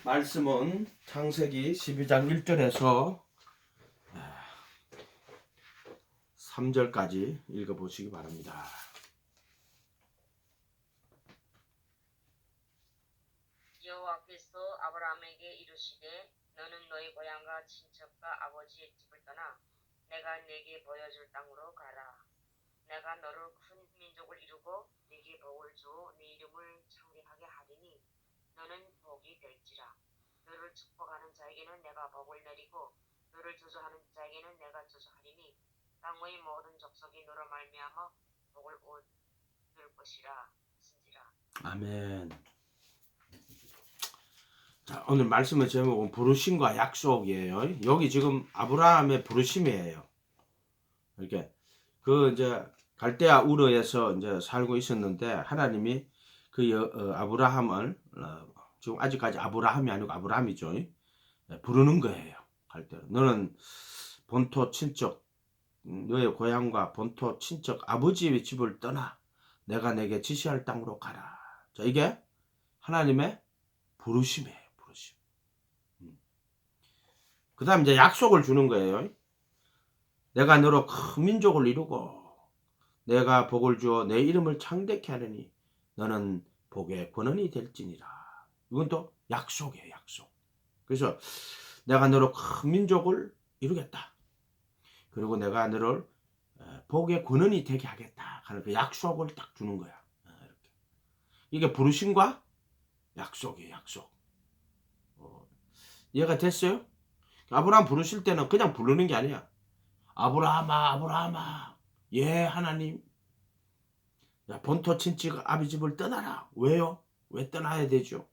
말씀은 창세기 12장 1절에서 3절까지 읽어보시기 바랍니다. 여호와께서 아브라함에게 이르시되 너는 너희 고향과 친척과 아버지의 집을 떠나 내가 네게 보여줄 땅으로 가라. 내가 너를 큰 민족을 이루고 네게 복을 주어 네 이름을 창대하게 하리니 너는 복이 될지라. 너를 축복하는 자에게는 내가 복을 내리고 너를 저주하는 자에게는 내가 저주하리니 땅의 모든 족속이 너로 말미암아 복을 얻을 것이라 하신지라. 아멘. 자, 오늘 말씀의 제목은 부르심과 약속이에요. 여기 지금 아브라함의 부르심이에요. 이렇게 이제 갈대아 우르에서 이제 살고 있었는데 하나님이 아브라함을 지금 아직까지 아브라함이 아니고 아브라함이죠. 부르는 거예요. 갈대아. 너는 본토 친척 너의 고향과 본토 친척 아버지의 집을 떠나 내가 내게 지시할 땅으로 가라. 자, 이게 하나님의 부르심이에요. 부르심. 그 다음 이제 약속을 주는 거예요. 내가 너로 큰 민족을 이루고 내가 복을 주어 내 이름을 창대케 하려니 너는 복의 권원이 될지니라. 이건 또 약속이에요. 약속. 그래서 내가 너로 큰 민족을 이루겠다. 그리고 내가 너를 복의 권원이 되게 하겠다 하는 그 약속을 딱 주는 거야. 이렇게. 이게 부르심과 약속이에요. 약속. 이해가 됐어요? 아브라함 부르실 때는 그냥 부르는 게 아니야. 아브라함아, 아브라함아. 예, 하나님. 야, 본토 친척 아비 집을 떠나라. 왜요? 왜 떠나야 되죠?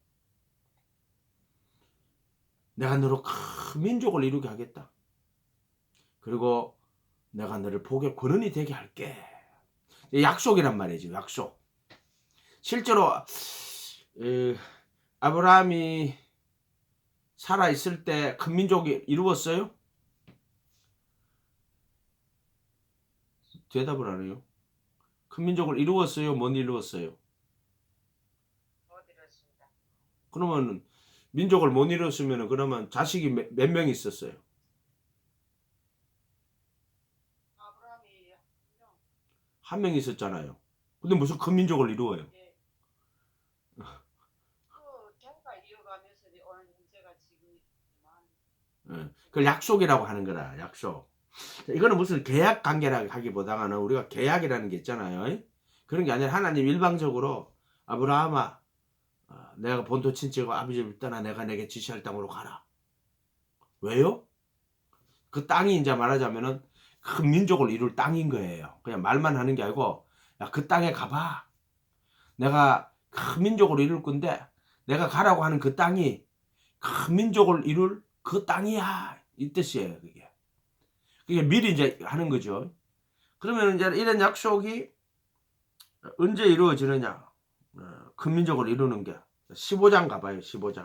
내가 너로 큰 민족을 이루게 하겠다. 그리고 내가 너를 복의 권원이 되게 할게. 약속이란 말이죠. 약속. 실제로 아브라함이 살아있을 때 큰 민족이 이루었어요? 대답을 안 해요. 큰 민족을 이루었어요? 못 이루었어요? 못 이뤘습니다. 그러면 민족을 못 이뤘으면 그러면 자식이 몇 명 있었어요? 아브라함이 한 명 있었잖아요. 근데 무슨 큰 민족을 이루어요? 그 대가 이어가면서 오는 문제가 지금 있지만 그걸 약속이라고 하는 거라. 약속. 이거는 무슨 계약 관계라 하기보다는 우리가 계약이라는 게 있잖아요. 그런 게 아니라 하나님 일방적으로 아브라함아 내가 본토 친척과 아버지 집을 떠나 내가 내게 지시할 땅으로 가라. 왜요? 그 땅이 이제 말하자면은 큰 민족을 이룰 땅인 거예요. 그냥 말만 하는 게 아니고 야, 그 땅에 가봐. 내가 큰 민족을 이룰 건데 내가 가라고 하는 그 땅이 큰 민족을 이룰 그 땅이야. 이 뜻이에요. 그게 미리 이제 하는 거죠. 그러면 이제 이런 약속이 언제 이루어지느냐? 큰 민족을 이루는 게 15장 가봐요. 15장.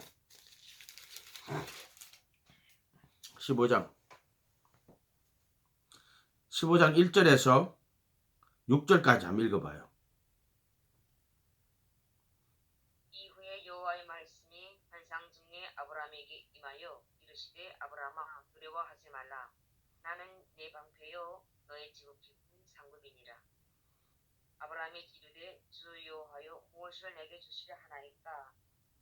15장 1절에서 6절까지 한번 읽어봐요. 이후에 여호와의 말씀이 환상 중에 아브라함에게 임하여 이르시되 아브라함아 두려워하지 말라. 나는 네 방패요 너의 지극 깊은 상급이니라. 아브라함이 기르되 주 여호와여 무엇을 내게 주시려 하나이까.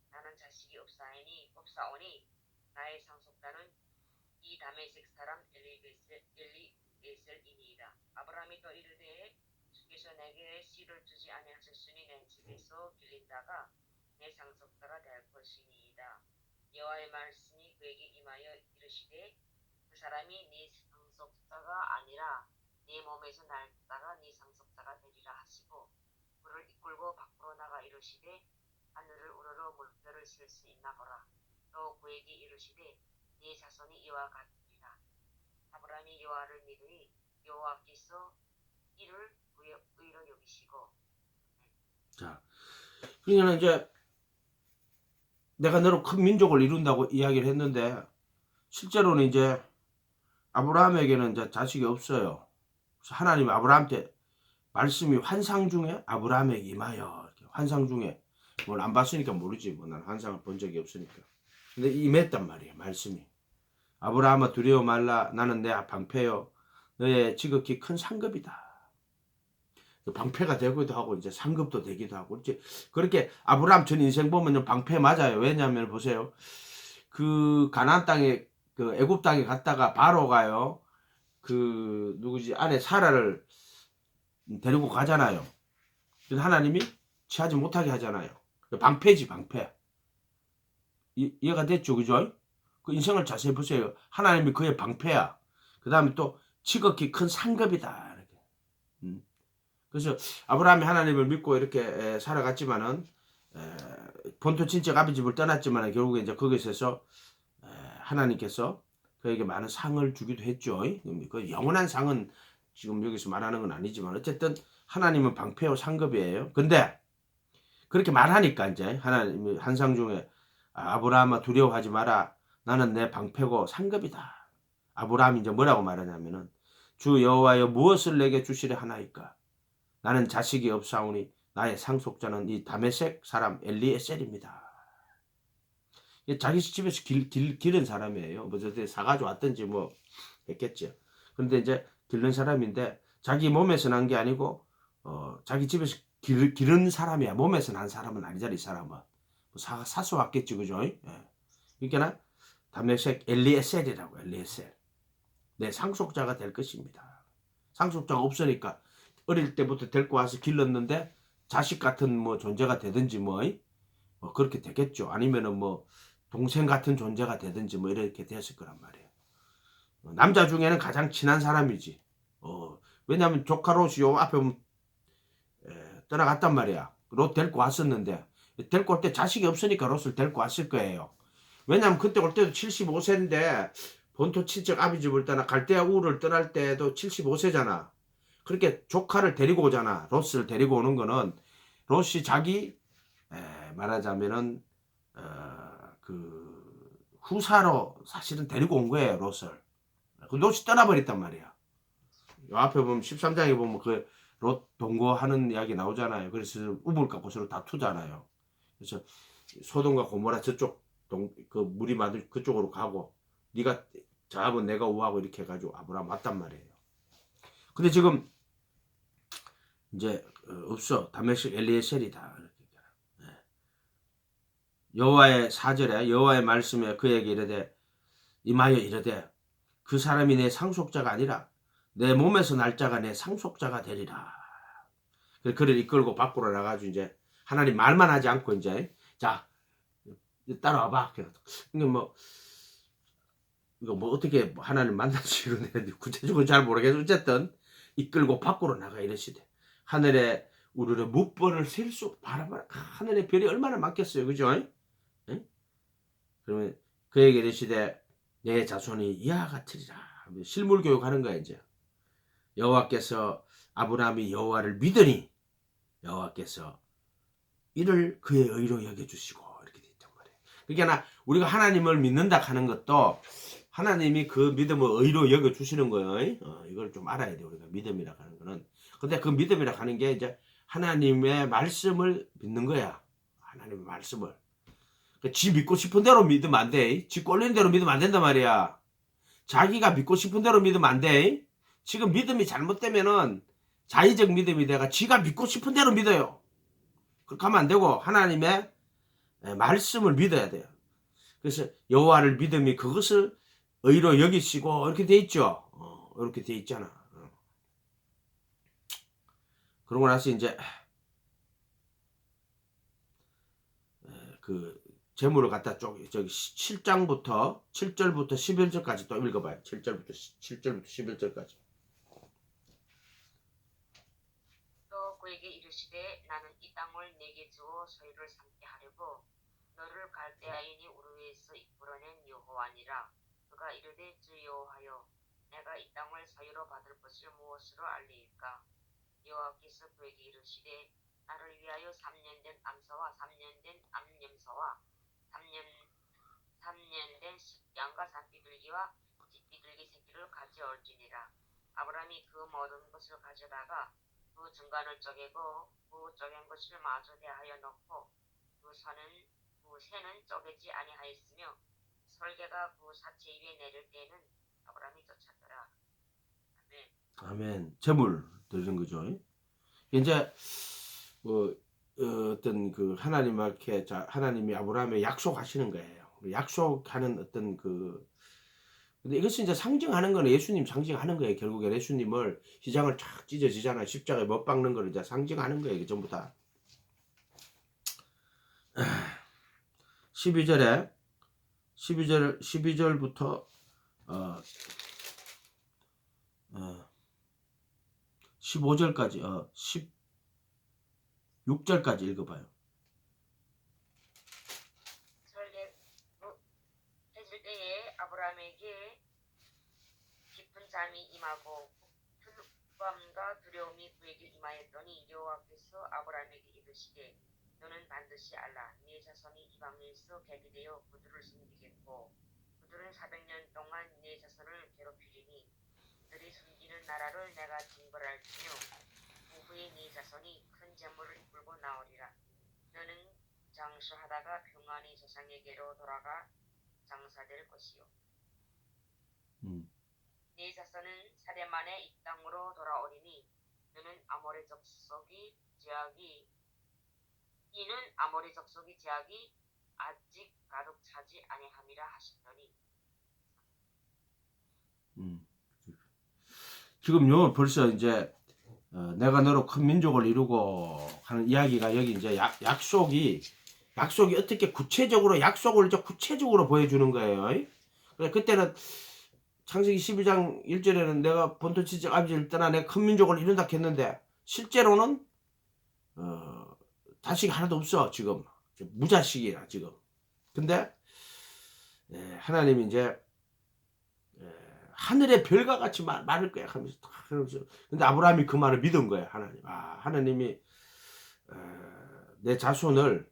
나는 자식이 없사오니 나의 상속자는 이 다메섹 사람 엘리에셀이니이다. 아브라함이 또 이르되 주께서 내게 씨를 주지 아니하셨으니 내 집에서 길린 자가 내 상속자가 될 것이니이다. 여호와의 말씀이 그에게 임하여 이르시되 그 사람이 네 상속자가 아니라 네 몸에서 날 자가 네 상속자가 되리라 하시고 그를 이끌고 밖으로 나가 이르시되 하늘을 우러러 물결을 셀 수 있나 보라. 또 그에게 이르시되 네 자손이 이와 같으리라. 아브라함이 여호와를 믿으니 여호와께서 이를 그의 의로 여기시고. 자, 그러니까 이제 내가 너로 큰 민족을 이룬다고 이야기를 했는데 실제로는 이제 아브라함에게는 이제 자식이 없어요. 그래서 하나님이 아브라함한테 말씀이 환상 중에 아브라함에게 임하여 환상 중에 뭘 안 봤으니까 모르지. 뭐 난 환상을 본 적이 없으니까. 근데 임했단 말이에요. 말씀이. 아브라함아 두려워 말라. 나는 내 방패요. 너의 지극히 큰 상급이다. 방패가 되기도 하고 이제 상급도 되기도 하고 이제 그렇게 아브라함 전 인생 보면 방패 맞아요. 왜냐하면 보세요. 그 가나안 땅에 그 애굽 땅에 갔다가 바로가요. 그 누구지 아내 사라를 데리고 가잖아요. 그래서 하나님이 취하지 못하게 하잖아요. 방패지 방패. 이해가 됐죠, 그죠? 그 인생을 자세히 보세요. 하나님이 그의 방패야. 그 다음에 또 지극히 큰 상급이다. 이렇게. 그래서 아브라함이 하나님을 믿고 이렇게 살아갔지만은 본토 친척 아비 집을 떠났지만 결국에 이제 거기서 하나님께서 그에게 많은 상을 주기도 했죠. 그 영원한 상은 지금 여기서 말하는 건 아니지만 어쨌든 하나님은 방패요 상급이에요. 근데 그렇게 말하니까 이제 하나님이 한상 중에 아브라함아 두려워하지 마라. 나는 내 방패고 상급이다. 아브라함이 이제 뭐라고 말하냐면은 주 여호와여 무엇을 내게 주시려 하나이까? 나는 자식이 없사오니 나의 상속자는 이 다메섹 사람 엘리에셀입니다. 자기 집에서 기른 사람이에요. 뭐 저때 사가지 왔든지 뭐 했겠죠. 그런데 이제 기른 사람인데 자기 몸에서 난 게 아니고 자기 집에서 기른 사람이야. 몸에서 난 사람은 아니잖아. 이 사람은 뭐 사서 왔겠지, 그죠? 예. 그러니까 다메섹 엘리에셀이라고. 엘리에셀 내 상속자가 될 것입니다. 상속자가 없으니까 어릴 때부터 데리고 와서 길렀는데 자식 같은 뭐 존재가 되든지 뭐 그렇게 되겠죠. 아니면은 뭐 동생 같은 존재가 되든지 뭐 이렇게 됐을 거란 말이에요. 남자 중에는 가장 친한 사람이지. 왜냐하면 조카 롯이 요 앞에 보면 떠나갔단 말이야. 롯 데리고 왔었는데 데리고 올 때 자식이 없으니까 롯을 데리고 왔을 거예요. 왜냐하면 그때 올 때도 75세인데 본토 친척 아비 집을 떠나 갈대아 우를 떠날 때도 75세잖아. 그렇게 조카를 데리고 오잖아. 롯을 데리고 오는 거는 롯이 자기 말하자면은 그 후사로 사실은 데리고 온 거예요. 롯을. 그 롯이 떠나버렸단 말이야. 요 앞에 보면 13장에 보면 그 롯 동거하는 이야기 나오잖아요. 그래서 우물 갖고 서로 다투잖아요. 그래서 소돔과 고모라 저쪽 그 물이 많은 그쪽으로 가고 네가 저하면 내가 우하고 이렇게 해가지고 아브라함 왔단 말이에요. 근데 지금 이제 없어. 다메섹 엘리에셀이다. 여호와의 사절에 여호와의 말씀에 그에게 이르되 임하여 이르되 그 사람이 내 상속자가 아니라 내 몸에서 날 자가 내 상속자가 되리라. 그를 이끌고 밖으로 나가지고 이제 하나님 말만 하지 않고 이제 자 따라와봐. 그러니까 뭐 이거 뭐 어떻게 하나님 만나지 이러는데 구체적으로 잘 모르겠어. 어쨌든 이끌고 밖으로 나가 이러시되 하늘에 우리를 뭇벌을 셀 수 바라봐라. 하늘의 별이 얼마나 많겠어요, 그죠? 응? 그러면 그에게 이르시되 내 자손이 이와 같으리라. 실물 교육하는 거야 이제. 여호와께서 아브라함이 여호와를 믿으니 여호와께서 이를 그의 의로 여겨주시고 이렇게 돼 있단 말이에요. 그러니까 우리가 하나님을 믿는다 하는 것도 하나님이 그 믿음을 의로 여겨주시는 거예요. 이걸 좀 알아야 돼요. 우리가 믿음이라 하는 거는. 근데 그 믿음이라 하는 게 이제 하나님의 말씀을 믿는 거야. 하나님의 말씀을. 지 믿고 싶은 대로 믿으면 안 돼. 지 꼴리는 대로 믿으면 안 된단 말이야. 자기가 믿고 싶은 대로 믿으면 안 돼. 지금 믿음이 잘못되면은 자의적 믿음이 돼가 지가 믿고 싶은 대로 믿어요. 그렇게 하면 안 되고 하나님의 말씀을 믿어야 돼요. 그래서 여호와를 믿음이 그것을 의로 여기시고 이렇게 돼 있죠. 이렇게 돼 있잖아. 그러고 나서 이제 그 재물을 갖다 저기 7절부터 11절까지 또 읽어봐요. 7절부터 11절까지. 또 그에게 이르시되 나는 이 땅을 내게 주어 소유를 삼게 하려고 너를 갈대아인이 우르에서 이끌어낸 여호와니라. 그가 이르되 주 여호와여 내가 이 땅을 소유로 받을 것을 무엇으로 알리일까? 여호와께서 그에게 이르시되 나를 위하여 3년 된 암사와 3년 된 암염소와 3년 된 양과 산비둘기와 뒷비둘기 새끼를 가져올지니라. 아브라함이 그 모든 것을 가져다가 그 중간을 쪼개고 그 쪼갠 것을 마저 대하여 놓고 그 새는 쪼개지 아니하였으며 설계가 그 사체 위에 내릴 때에는 아브라함이 쫓았더라. 아멘. 아멘. 제물 드리는 거죠. 이제 어떤 그 하나님 앞에 하나님이 아브라함에 약속하시는 거예요. 약속하는 어떤 근데 이것은 이제 상징하는 거는 예수님 상징하는 거예요. 결국에 예수님을 휘장을 쫙 찢어지잖아요. 십자가에 못 박는 거를 이제 상징하는 거예요. 이게 전부 다. 12절부터 15절까지 16절까지 읽어봐요. 해질 때에 아브라함에게 깊은 잠이 임하고 불감과 두려움이 그에게 임하였더니 여호와께서 아브라함에게 이르시되 너는 반드시 알라 네 자손이 이방에서 객이되어 그들을 섬기겠고 그들은 400년 동안 네 자손을 괴롭히리니 그들이 섬기는 나라를 내가 징벌할지며 그 후에 네 자손이 큰 재물을 이끌고 나오리라. 너는 장수하다가 평안히 조상에게로 돌아가 장사될 것이요. 네 자손은 4대 만에 이 땅으로 돌아오리니 이는 아모리 족속의 제약이 아직 가득 차지 아니함이라 하시더니. 지금요 벌써 이제 내가 너로 큰 민족을 이루고 하는 이야기가 여기 이제 약속이 어떻게 구체적으로 약속을 이제 구체적으로 보여주는 거예요. 그래 그때는 창세기 12장 1절에는 내가 본토 지적 아버지를 떠나 내가 큰 민족을 이룬다 했는데 실제로는 자식이 하나도 없어. 지금 무자식이야 지금. 근데 하나님이 이제 하늘의 별과 같이 많을 거야 하면서 근데 아브라함이 그 말을 믿은 거야. 하나님이 내 자손을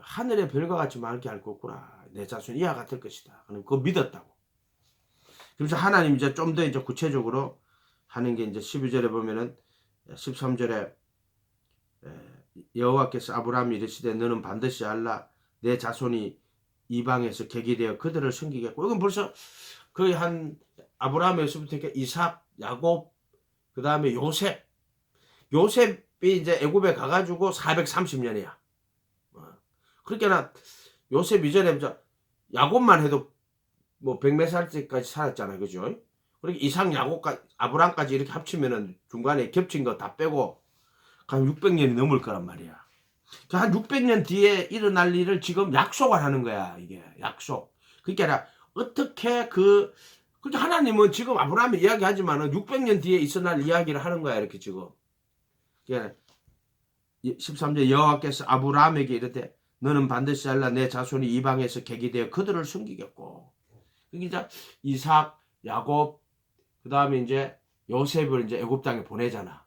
하늘의 별과 같이 많게 할 거구나. 내 자손이 이와 같을 것이다. 그거 믿었다고. 그래서 하나님 이제 좀 더 이제 구체적으로 하는 게 이제 12절에 보면은 13절에 여호와께서 아브라함이 이르시되 너는 반드시 알라 내 자손이 이방에서 객이 되어 그들을 섬기겠고. 이건 벌써 거의 한 아브라함에서부터 이삭, 야곱, 그 다음에 요셉이 이제 애굽에 가가지고 430년이야. 그러니까 요셉 이전에 야곱만 해도 뭐 100몇 살 때까지 살았잖아요. 그죠? 그리고 이삭, 야곱까지, 아브라함까지 이렇게 합치면은 중간에 겹친 거 다 빼고 한 600년이 넘을 거란 말이야. 한 600년 뒤에 일어날 일을 지금 약속을 하는 거야. 이게 약속. 그러니까 어떻게 그러니까 하나님은 지금 아브라함이 이야기하지만은 600년 뒤에 있어날 이야기를 하는 거야. 이렇게 지금. 그러니까 13절 여호와께서 아브라함에게 이르되 너는 반드시 알라 내 자손이 이방에서 객이 되어 그들을 섬기겠고. 그러니까 이삭, 야곱, 그 다음에 이제 요셉을 이제 애굽 땅에 보내잖아.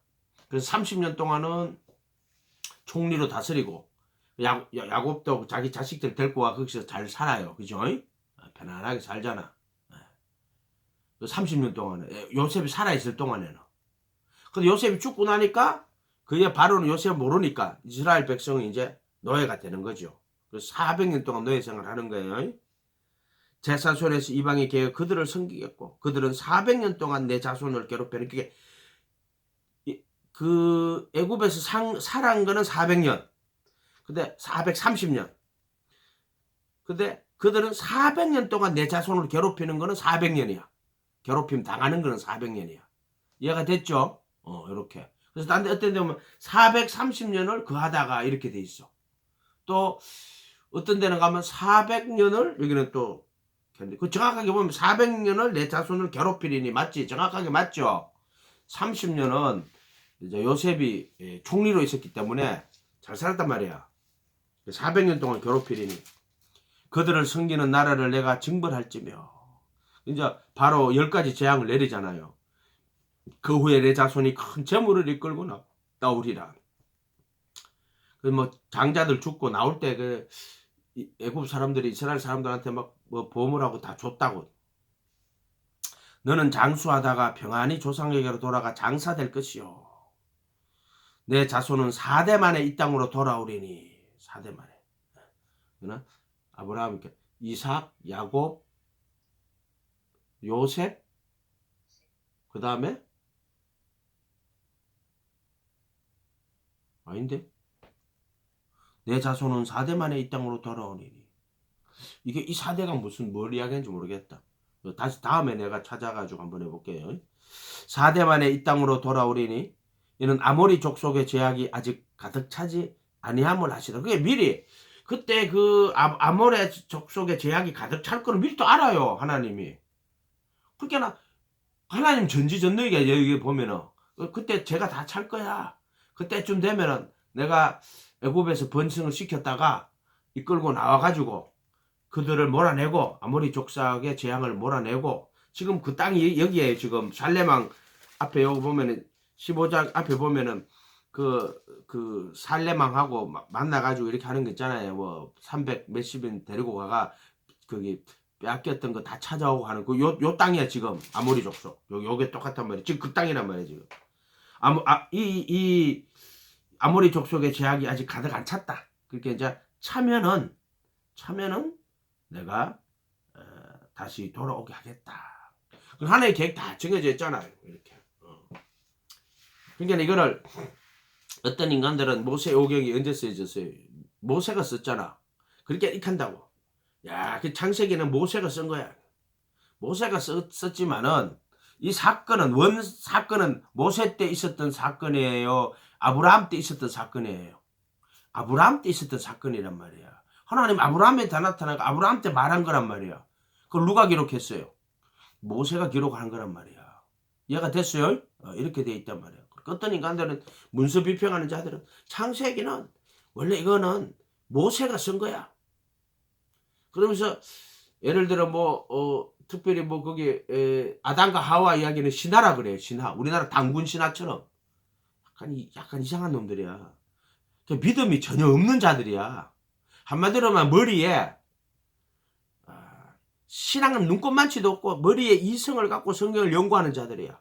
그래서 30년 동안은 총리로 다스리고 야곱도 자기 자식들 데리고 와 거기서 잘 살아요. 그죠? 편안하게 살잖아. 30년 동안에 요셉이 살아있을 동안에는. 근데 요셉이 죽고 나니까 그의 바로는 요셉을 모르니까 이스라엘 백성이 이제 노예가 되는 거죠. 그래서 400년 동안 노예 생활을 하는 거예요. 제 자손에서 이방에 계여 그들을 섬기겠고 그들은 400년 동안 내 자손을 괴롭히는 그게 그 애굽에서 살아온 거는 400년. 근데 430년. 근데 그들은 400년 동안 내 자손을 괴롭히는 거는 400년이야. 괴롭힘 당하는 거는 400년이야. 이해가 됐죠? 이렇게. 그래서 딴 데 어떤 데 보면 430년을 거하다가 이렇게 돼 있어. 또 어떤 데는 가면 400년을 여기는 또 그 정확하게 보면 400년을 내 자손을 괴롭히리니 맞지? 정확하게 맞죠? 30년은 이제 요셉이 총리로 있었기 때문에 잘 살았단 말이야. 400년 동안 괴롭히리니 그들을 섬기는 나라를 내가 징벌할지며. 이제 바로 10가지 재앙을 내리잖아요. 그 후에 내 자손이 큰 재물을 이끌고 나오리라. 뭐 장자들 죽고 나올 때 애굽 사람들이 이스라엘 사람들한테 막 뭐 보험을 하고 다 줬다고. 너는 장수하다가 평안히 조상에게로 돌아가 장사될 것이요. 내 자손은 4대 만에 이 땅으로 돌아오리니. 4대 만에. 그나 아브라함, 이삭, 야곱, 요셉, 그 다음에 아닌데 내 자손은 4대 만에 이 땅으로 돌아오니니. 이게 이 4대가 무슨 뭘 이야기하는지 모르겠다. 다시 다음에 내가 찾아가지고 한번 해볼게요. 4대 만에 이 땅으로 돌아오리니 이는 아모리 족속의 죄악이 아직 가득 차지 아니함을 하시다. 그게 미리 그때 그 아모리 족속의 죄악이 가득 찰 거를 미리 또 알아요, 하나님이. 그러니까 하나님 전지전능이가 여기 보면은 그때 죄가 다 찰 거야. 그때쯤 되면은 내가 애굽에서 번성을 시켰다가 이끌고 나와가지고 그들을 몰아내고 아모리 족속의 재앙을 몰아내고 지금 그 땅이 여기에 지금 살레망 앞에 여기 보면은 15장 앞에 보면은 그 살레망하고 만나가지고 이렇게 하는 거 있잖아요. 뭐 300 몇십인 데리고 가가 거기 빼앗겼던 거 다 찾아오고 하는 요 땅이야 지금 아모리 족속. 요게 똑같단 말이야. 지금 그 땅이란 말이야 지금. 이 아모리 족속의 제약이 아직 가득 안 찼다. 그렇게 이제 차면은 내가 다시 돌아오게 하겠다. 하나의 계획 다 정해져 있잖아요. 이렇게. 그러니까 이거를 어떤 인간들은 모세 오경이 언제 쓰여졌어요? 모세가 썼잖아. 그렇게 익한다고. 야, 그 창세기는 모세가 쓴 거야. 모세가 썼지만은 이 사건은 원 사건은 모세 때 있었던 사건이에요. 아브라함 때 있었던 사건이에요. 아브라함 때 있었던 사건이란 말이야. 하나님 아브라함에 다 나타나고 아브라함 때 말한 거란 말이야. 그걸 누가 기록했어요? 모세가 기록한 거란 말이야. 이해가 됐어요? 이렇게 돼 있단 말이야. 어떤 인간들은 문서 비평하는 자들은 창세기는 원래 이거는 모세가 쓴 거야. 그러면서 예를 들어 특별히 거기 아담과 하와 이야기는 신화라 그래요. 신화. 우리나라 당군 신화처럼 약간 이상한 놈들이야. 믿음이 전혀 없는 자들이야. 한마디로만 머리에 신앙은 눈꼽만치도 없고 머리에 이성을 갖고 성경을 연구하는 자들이야.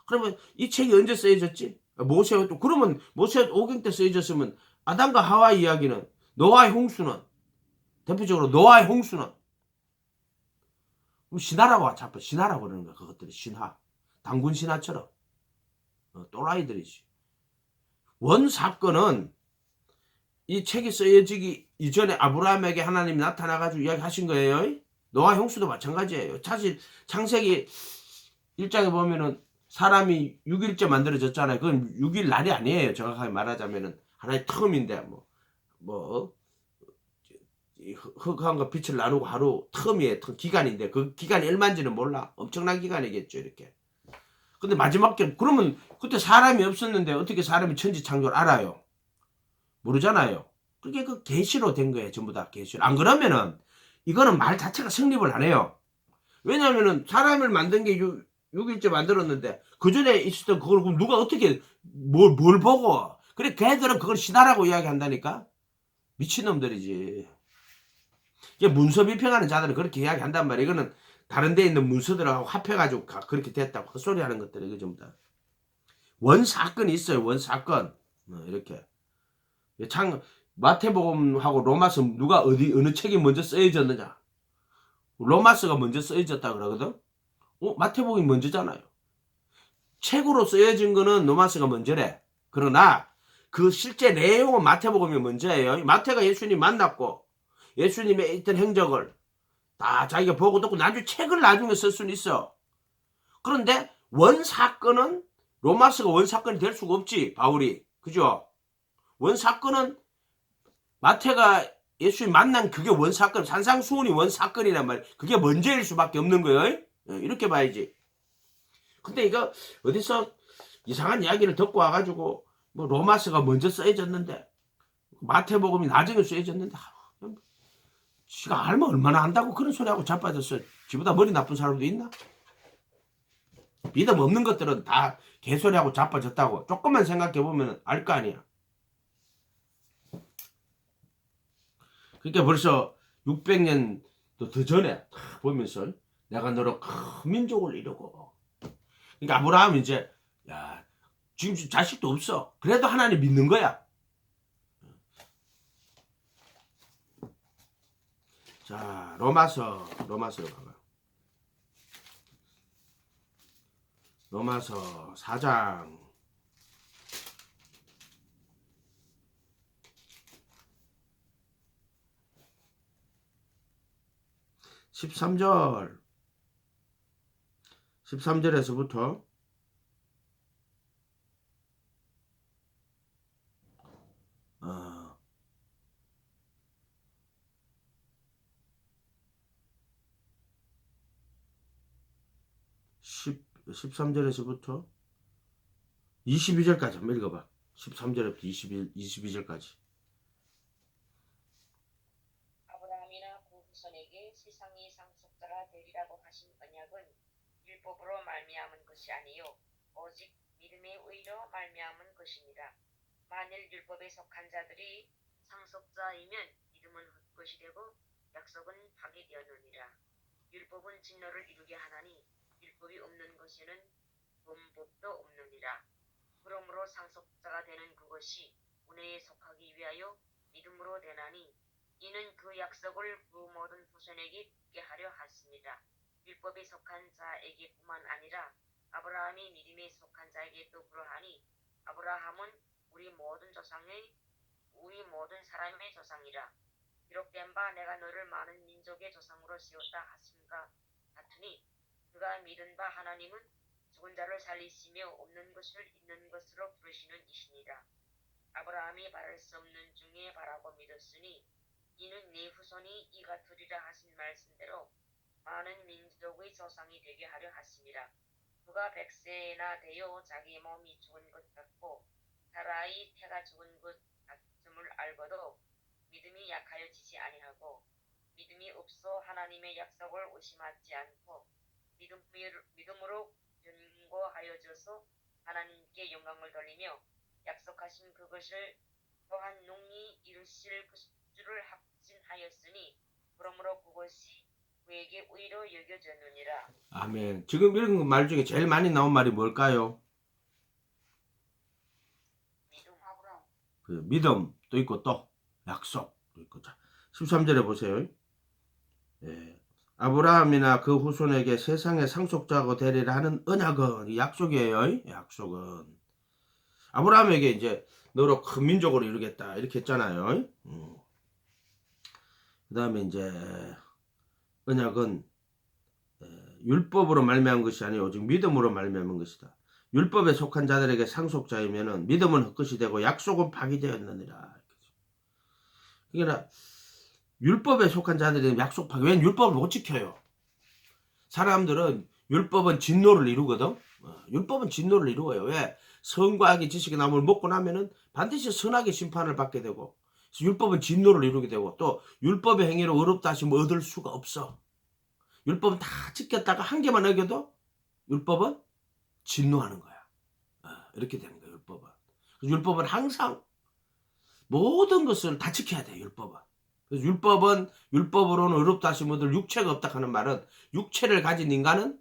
그러면 이 책이 언제 쓰여졌지? 그러면 모세 오경 때 쓰여졌으면 아담과 하와 이야기는 노아의 홍수는 대표적으로 노아의 홍수는 신화라고 자꾸 신화라고 그러는 거야. 그것들이 신화. 당군 신화처럼. 또라이들이지. 원 사건은 이 책이 쓰여지기 이전에 아브라함에게 하나님이 나타나가지고 이야기하신 거예요. 노아 형수도 마찬가지예요. 사실 창세기 1장에 보면은 사람이 6일째 만들어졌잖아요. 그건 6일 날이 아니에요. 정확하게 말하자면은 하나의 텀인데 흙한과 빛을 나누고 하루 텀이에요. 기간인데 그 기간이 얼마인지는 몰라. 엄청난 기간이겠죠. 이렇게. 근데 마지막 때 그러면 그때 사람이 없었는데 어떻게 사람이 천지창조를 알아요? 모르잖아요. 그게 그 계시로 된 거예요. 전부 다 계시로. 안 그러면은 이거는 말 자체가 성립을 안 해요. 왜냐하면은 사람을 만든 게 6일째 만들었는데 그 전에 있었던 그걸 누가 어떻게 뭘 보고 그래 걔들은 그걸 신화라고 이야기한다니까. 미친놈들이지. 이게 문서 비평하는 자들은 그렇게 이야기한단 말이야. 이거는 다른 데 있는 문서들하고 합해가지고 그렇게 됐다고 헛소리 하는 것들이 이거 전부 다. 원 사건이 있어요. 원 사건. 이렇게. 마태복음하고 로마서 누가 어느 책이 먼저 쓰여졌느냐? 로마서가 먼저 쓰여졌다 그러거든. 마태복음이 먼저잖아요. 책으로 쓰여진 거는 로마서가 먼저래. 그러나 그 실제 내용은 마태복음이 먼저예요. 마태가 예수님 만났고 예수님의 있던 행적을 다 자기가 보고 듣고 나중에 책을 나중에 쓸 수는 있어. 그런데 원 사건은 로마서가 원 사건이 될 수가 없지. 바울이. 그죠? 원 사건은 마태가 예수님 만난 그게 원 사건, 산상수훈이 원 사건이란 말이야. 그게 먼저일 수밖에 없는 거예요. 이렇게 봐야지. 근데 이거 어디서 이상한 이야기를 듣고 와가지고 로마서가 먼저 쓰여졌는데 마태복음이 나중에 쓰여졌는데 지가 알면 얼마나 안다고 그런 소리하고 자빠졌어. 지보다 머리 나쁜 사람도 있나? 믿음 없는 것들은 다 개소리하고 자빠졌다고 조금만 생각해보면 알 거 아니야. 그러니까 벌써 600년도 더 전에 보면서 내가 너로 큰 민족을 이루고. 그러니까 아브라함은 이제 지금 자식도 없어. 그래도 하나님 믿는 거야. 자, 로마서로 가봐. 로마서 4장 13절에서부터 13절에서부터 22절까지 한번 읽어봐. 13절부터 22절까지. 아브라함이나 그 후손에게 세상의 상속자가 되리라고 하신 언약은 율법으로 말미암은 것이 아니요 오직 믿음의 의로 말미암은 것이니라. 만일 율법에 속한 자들이 상속자이면 믿음은 헛것이 되고 약속은 파기되었느니라. 율법은 진노를 이루게 하나니 율법이 없는 것에는 범법도 없느니라. 그러므로 상속자가 되는 그것이 은혜에 속하기 위하여 믿음으로 되나니 이는 그 약속을 그 모든 후손에게 있게 하려 하십니다. 율법에 속한 자에게뿐만 아니라 아브라함이 믿음에 속한 자에게도 그러하니 아브라함은 우리 모든 사람의 조상이라. 기록된 바 내가 너를 많은 민족의 조상으로 세웠다 하심과 같으니 그가 믿은 바 하나님은 죽은 자를 살리시며 없는 것을 있는 것으로 부르시는 이시니라. 아브라함이 바랄 수 없는 중에 바라고 믿었으니 이는 네 후손이 이가 되리라 하신 말씀대로 많은 민족의 조상이 되게 하려 하심이라. 그가 100세나 되어 자기 몸이 죽은 것 같고 사라의 태가 죽은 것 같음을 알고도 믿음이 약하여지지 아니하고 믿음이 없어 하나님의 약속을 의심하지 않고 믿음으로 견고하여져서 하나님께 영광을 돌리며 약속하신 그것을 또한 능히 이루실 줄을 확신하였으니 그러므로 그것이 그에게 의로 여겨졌느니라. 아멘. 지금 읽은 말 중에 제일 많이 나온 말이 뭘까요? 믿음도 있고 또 약속도 있고. 자, 13절에 보세요. 예. 아브라함이나 그 후손에게 세상의 상속자가 되리라 하는 언약은 약속이에요. 약속은 아브라함에게 이제 너로 큰 민족으로 이루겠다 이렇게 했잖아요. 그 다음에 이제 언약은 율법으로 말미암은 것이 아니요 오직 믿음으로 말미암은 것이다. 율법에 속한 자들에게 상속자이면은 믿음은 헛것이 되고 약속은 파기되었느니라. 그러니까 율법에 속한 자들은 약속 파기. 왜 율법을 못 지켜요? 사람들은 율법은 진노를 이루거든. 율법은 진노를 이루어요. 왜? 선과 악의 지식의 나무를 먹고 나면은 반드시 선악의 심판을 받게 되고, 율법은 진노를 이루게 되고, 또 율법의 행위로 의롭다 하심을 얻을 수가 없어. 율법은 다 지켰다가 한 개만 어겨도 율법은 진노하는 거야. 이렇게 되는 거야. 율법은 항상 모든 것을 다 지켜야 돼. 그래서 율법으로는 의롭다 하심을 얻을 육체가 없다 하는 말은 육체를 가진 인간은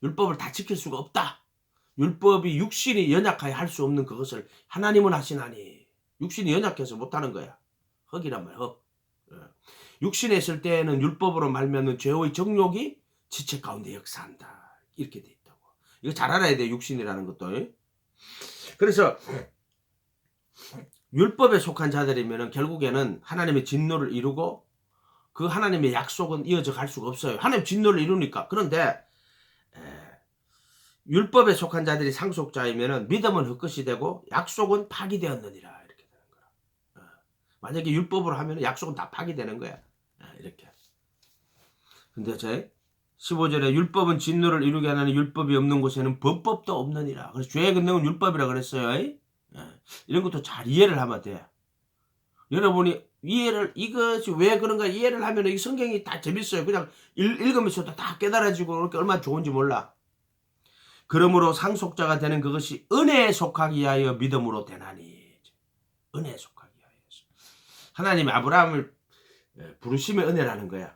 율법을 다 지킬 수가 없다. 율법이 육신이 연약하여 할 수 없는 그것을 하나님은 하시나니 육신이 연약해서 못하는 거야. 흙이란 말이야. 흙. 육신에 있을 때에는 율법으로 말미암는 죄의 정욕이 지체 가운데 역사한다. 이렇게 돼 있다고. 이거 잘 알아야 돼. 육신이라는 것도. 그래서 율법에 속한 자들이면 결국에는 하나님의 진노를 이루고 그 하나님의 약속은 이어져 갈 수가 없어요. 하나님 진노를 이루니까. 그런데 율법에 속한 자들이 상속자이면 믿음은 헛것이 되고 약속은 파기되었느니라. 이렇게 되는 거야. 만약에 율법으로 하면 약속은 다 파기되는 거야. 이렇게. 근데 제 15절에 율법은 진노를 이루게 하나니 율법이 없는 곳에는 법법도 없느니라. 그래서 죄의 근원은 율법이라 그랬어요. 이런 것도 잘 이해를 하면 돼. 여러분이 이것이 왜 그런가 이해를 하면 이 성경이 다 재밌어요. 그냥 읽으면서 다 깨달아지고 그렇게 얼마나 좋은지 몰라. 그러므로 상속자가 되는 그것이 은혜에 속하기 위하여 믿음으로 되나니. 은혜에 속하기 위하여. 하나님이 아브라함을 부르심의 은혜라는 거야.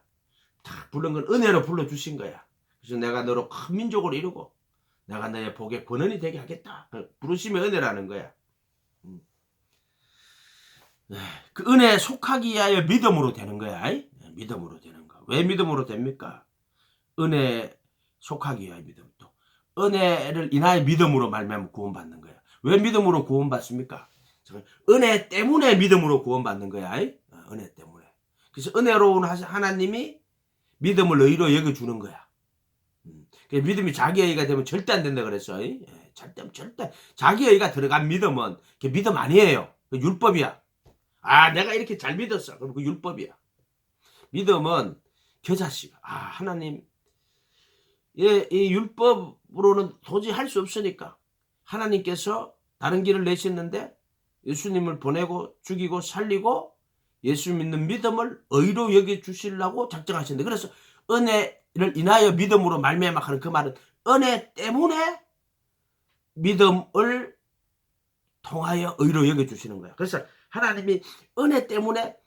다 부른 건 은혜로 불러주신 거야. 그래서 내가 너로 큰 민족을 이루고 내가 너의 복의 권원이 되게 하겠다. 부르심의 은혜라는 거야. 그 은혜에 속하기 위하여 믿음으로 되는 거야. 믿음으로 되는 거. 왜 믿음으로 됩니까? 은혜에 속하기 위하여 믿음. 또 은혜를 인하여 믿음으로 말미암아 구원받는 거야. 왜 믿음으로 구원받습니까? 은혜 때문에 믿음으로 구원받는 거야. 은혜 때문에. 그래서 은혜로운 하나님이 믿음을 의로 여겨주는 거야. 믿음이 자기 의가 되면 절대 안 된다 그랬어. 절대 자기 의가 들어간 믿음은 그게 믿음 아니에요. 그 율법이야. 내가 이렇게 잘 믿었어. 그럼 그 율법이야. 믿음은 겨자씨가 하나님 이 율법으로는 도저히 할 수 없으니까 하나님께서 다른 길을 내셨는데 예수님을 보내고 죽이고 살리고 예수 믿는 믿음을 의로 여겨 주시려고 작정하셨는데, 그래서 은혜를 인하여 믿음으로 말미암아 하는 그 말은 은혜 때문에 믿음을 통하여 의로 여겨 주시는 거야. 그래서 하나님이 은혜 때문에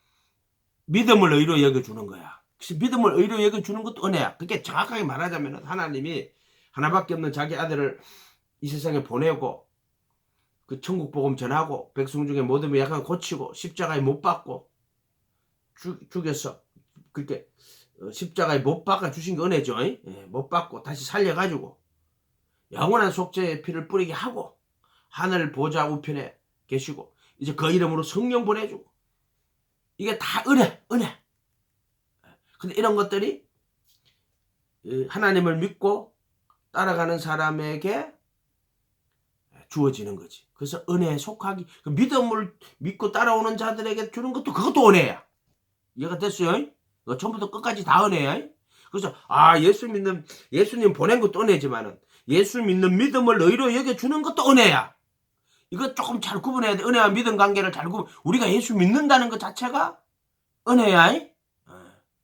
믿음을 의로 여겨 주는 거야. 그래서 믿음을 의로 여겨 주는 것도 은혜야. 그게 정확하게 말하자면 하나님이 하나밖에 없는 자기 아들을 이 세상에 보내고 그 천국 복음 전하고 백성 중에 모든 약한 고치고 십자가에 못 박고 죽여서 그렇게 십자가에 못 박아 주신 게 은혜죠. 못 박고 다시 살려가지고 영원한 속죄의 피를 뿌리게 하고 하늘 보좌 우편에 계시고 이제 그 이름으로 성령 보내주고 이게 다 은혜. 근데 이런 것들이 하나님을 믿고 따라가는 사람에게 주어지는 거지. 그래서 은혜에 속하기, 그 믿음을 믿고 따라오는 자들에게 주는 것도 그것도 은혜야. 이해가 됐어요? 처음부터 끝까지 다 은혜야. 그래서 예수님 보낸 것도 은혜지만은 예수 믿는 믿음을 의로 여겨주는 것도 은혜야. 이거 조금 잘 구분해야 돼. 은혜와 믿음 관계를 잘 우리가 예수 믿는다는 것 자체가 은혜야.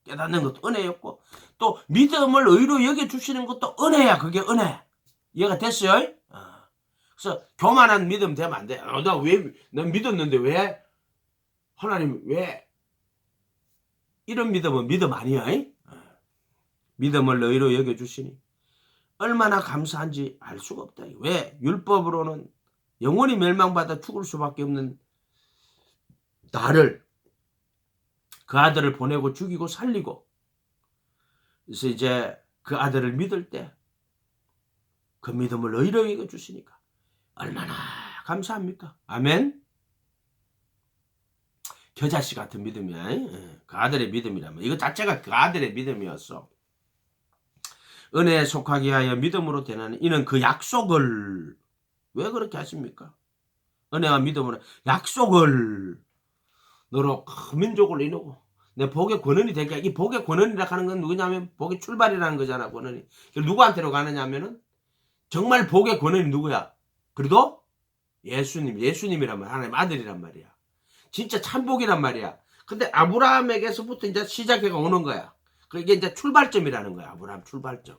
깨닫는 것도 은혜였고 또 믿음을 의로 여겨주시는 것도 은혜야. 그게 은혜. 이해가 됐어요? 그래서 교만한 믿음 되면 안 돼. 난 믿었는데 왜 하나님 왜 이런 믿음은 믿음 아니야. 믿음을 의로 여겨주시니 얼마나 감사한지 알 수가 없다. 왜? 율법으로는 영원히 멸망받아 죽을 수밖에 없는 나를, 그 아들을 보내고 죽이고 살리고, 그래서 이제 그 아들을 믿을 때 그 믿음을 의로 여겨주시니까 얼마나 감사합니까? 아멘. 겨자씨 같은 믿음이야. 그 아들의 믿음이라면 이거 자체가 그 아들의 믿음이었어. 은혜에 속하게 하여 믿음으로 되는 이는 그 약속을, 왜 그렇게 하십니까? 은혜와 믿음으로 약속을 너로 큰 민족을 이루고 내 복의 권한이 되게. 이 복의 권한이라 하는 건 누구냐면 복의 출발이라는 거잖아. 권한이 누구한테로 가느냐 하면은 정말 복의 권한이 누구야? 그래도 예수님이란 말이야. 하나님 아들이란 말이야. 진짜 참복이란 말이야. 근데 아브라함에게서부터 이제 시작해가 오는 거야. 이게 이제 출발점이라는 거야. 아브라함 출발점.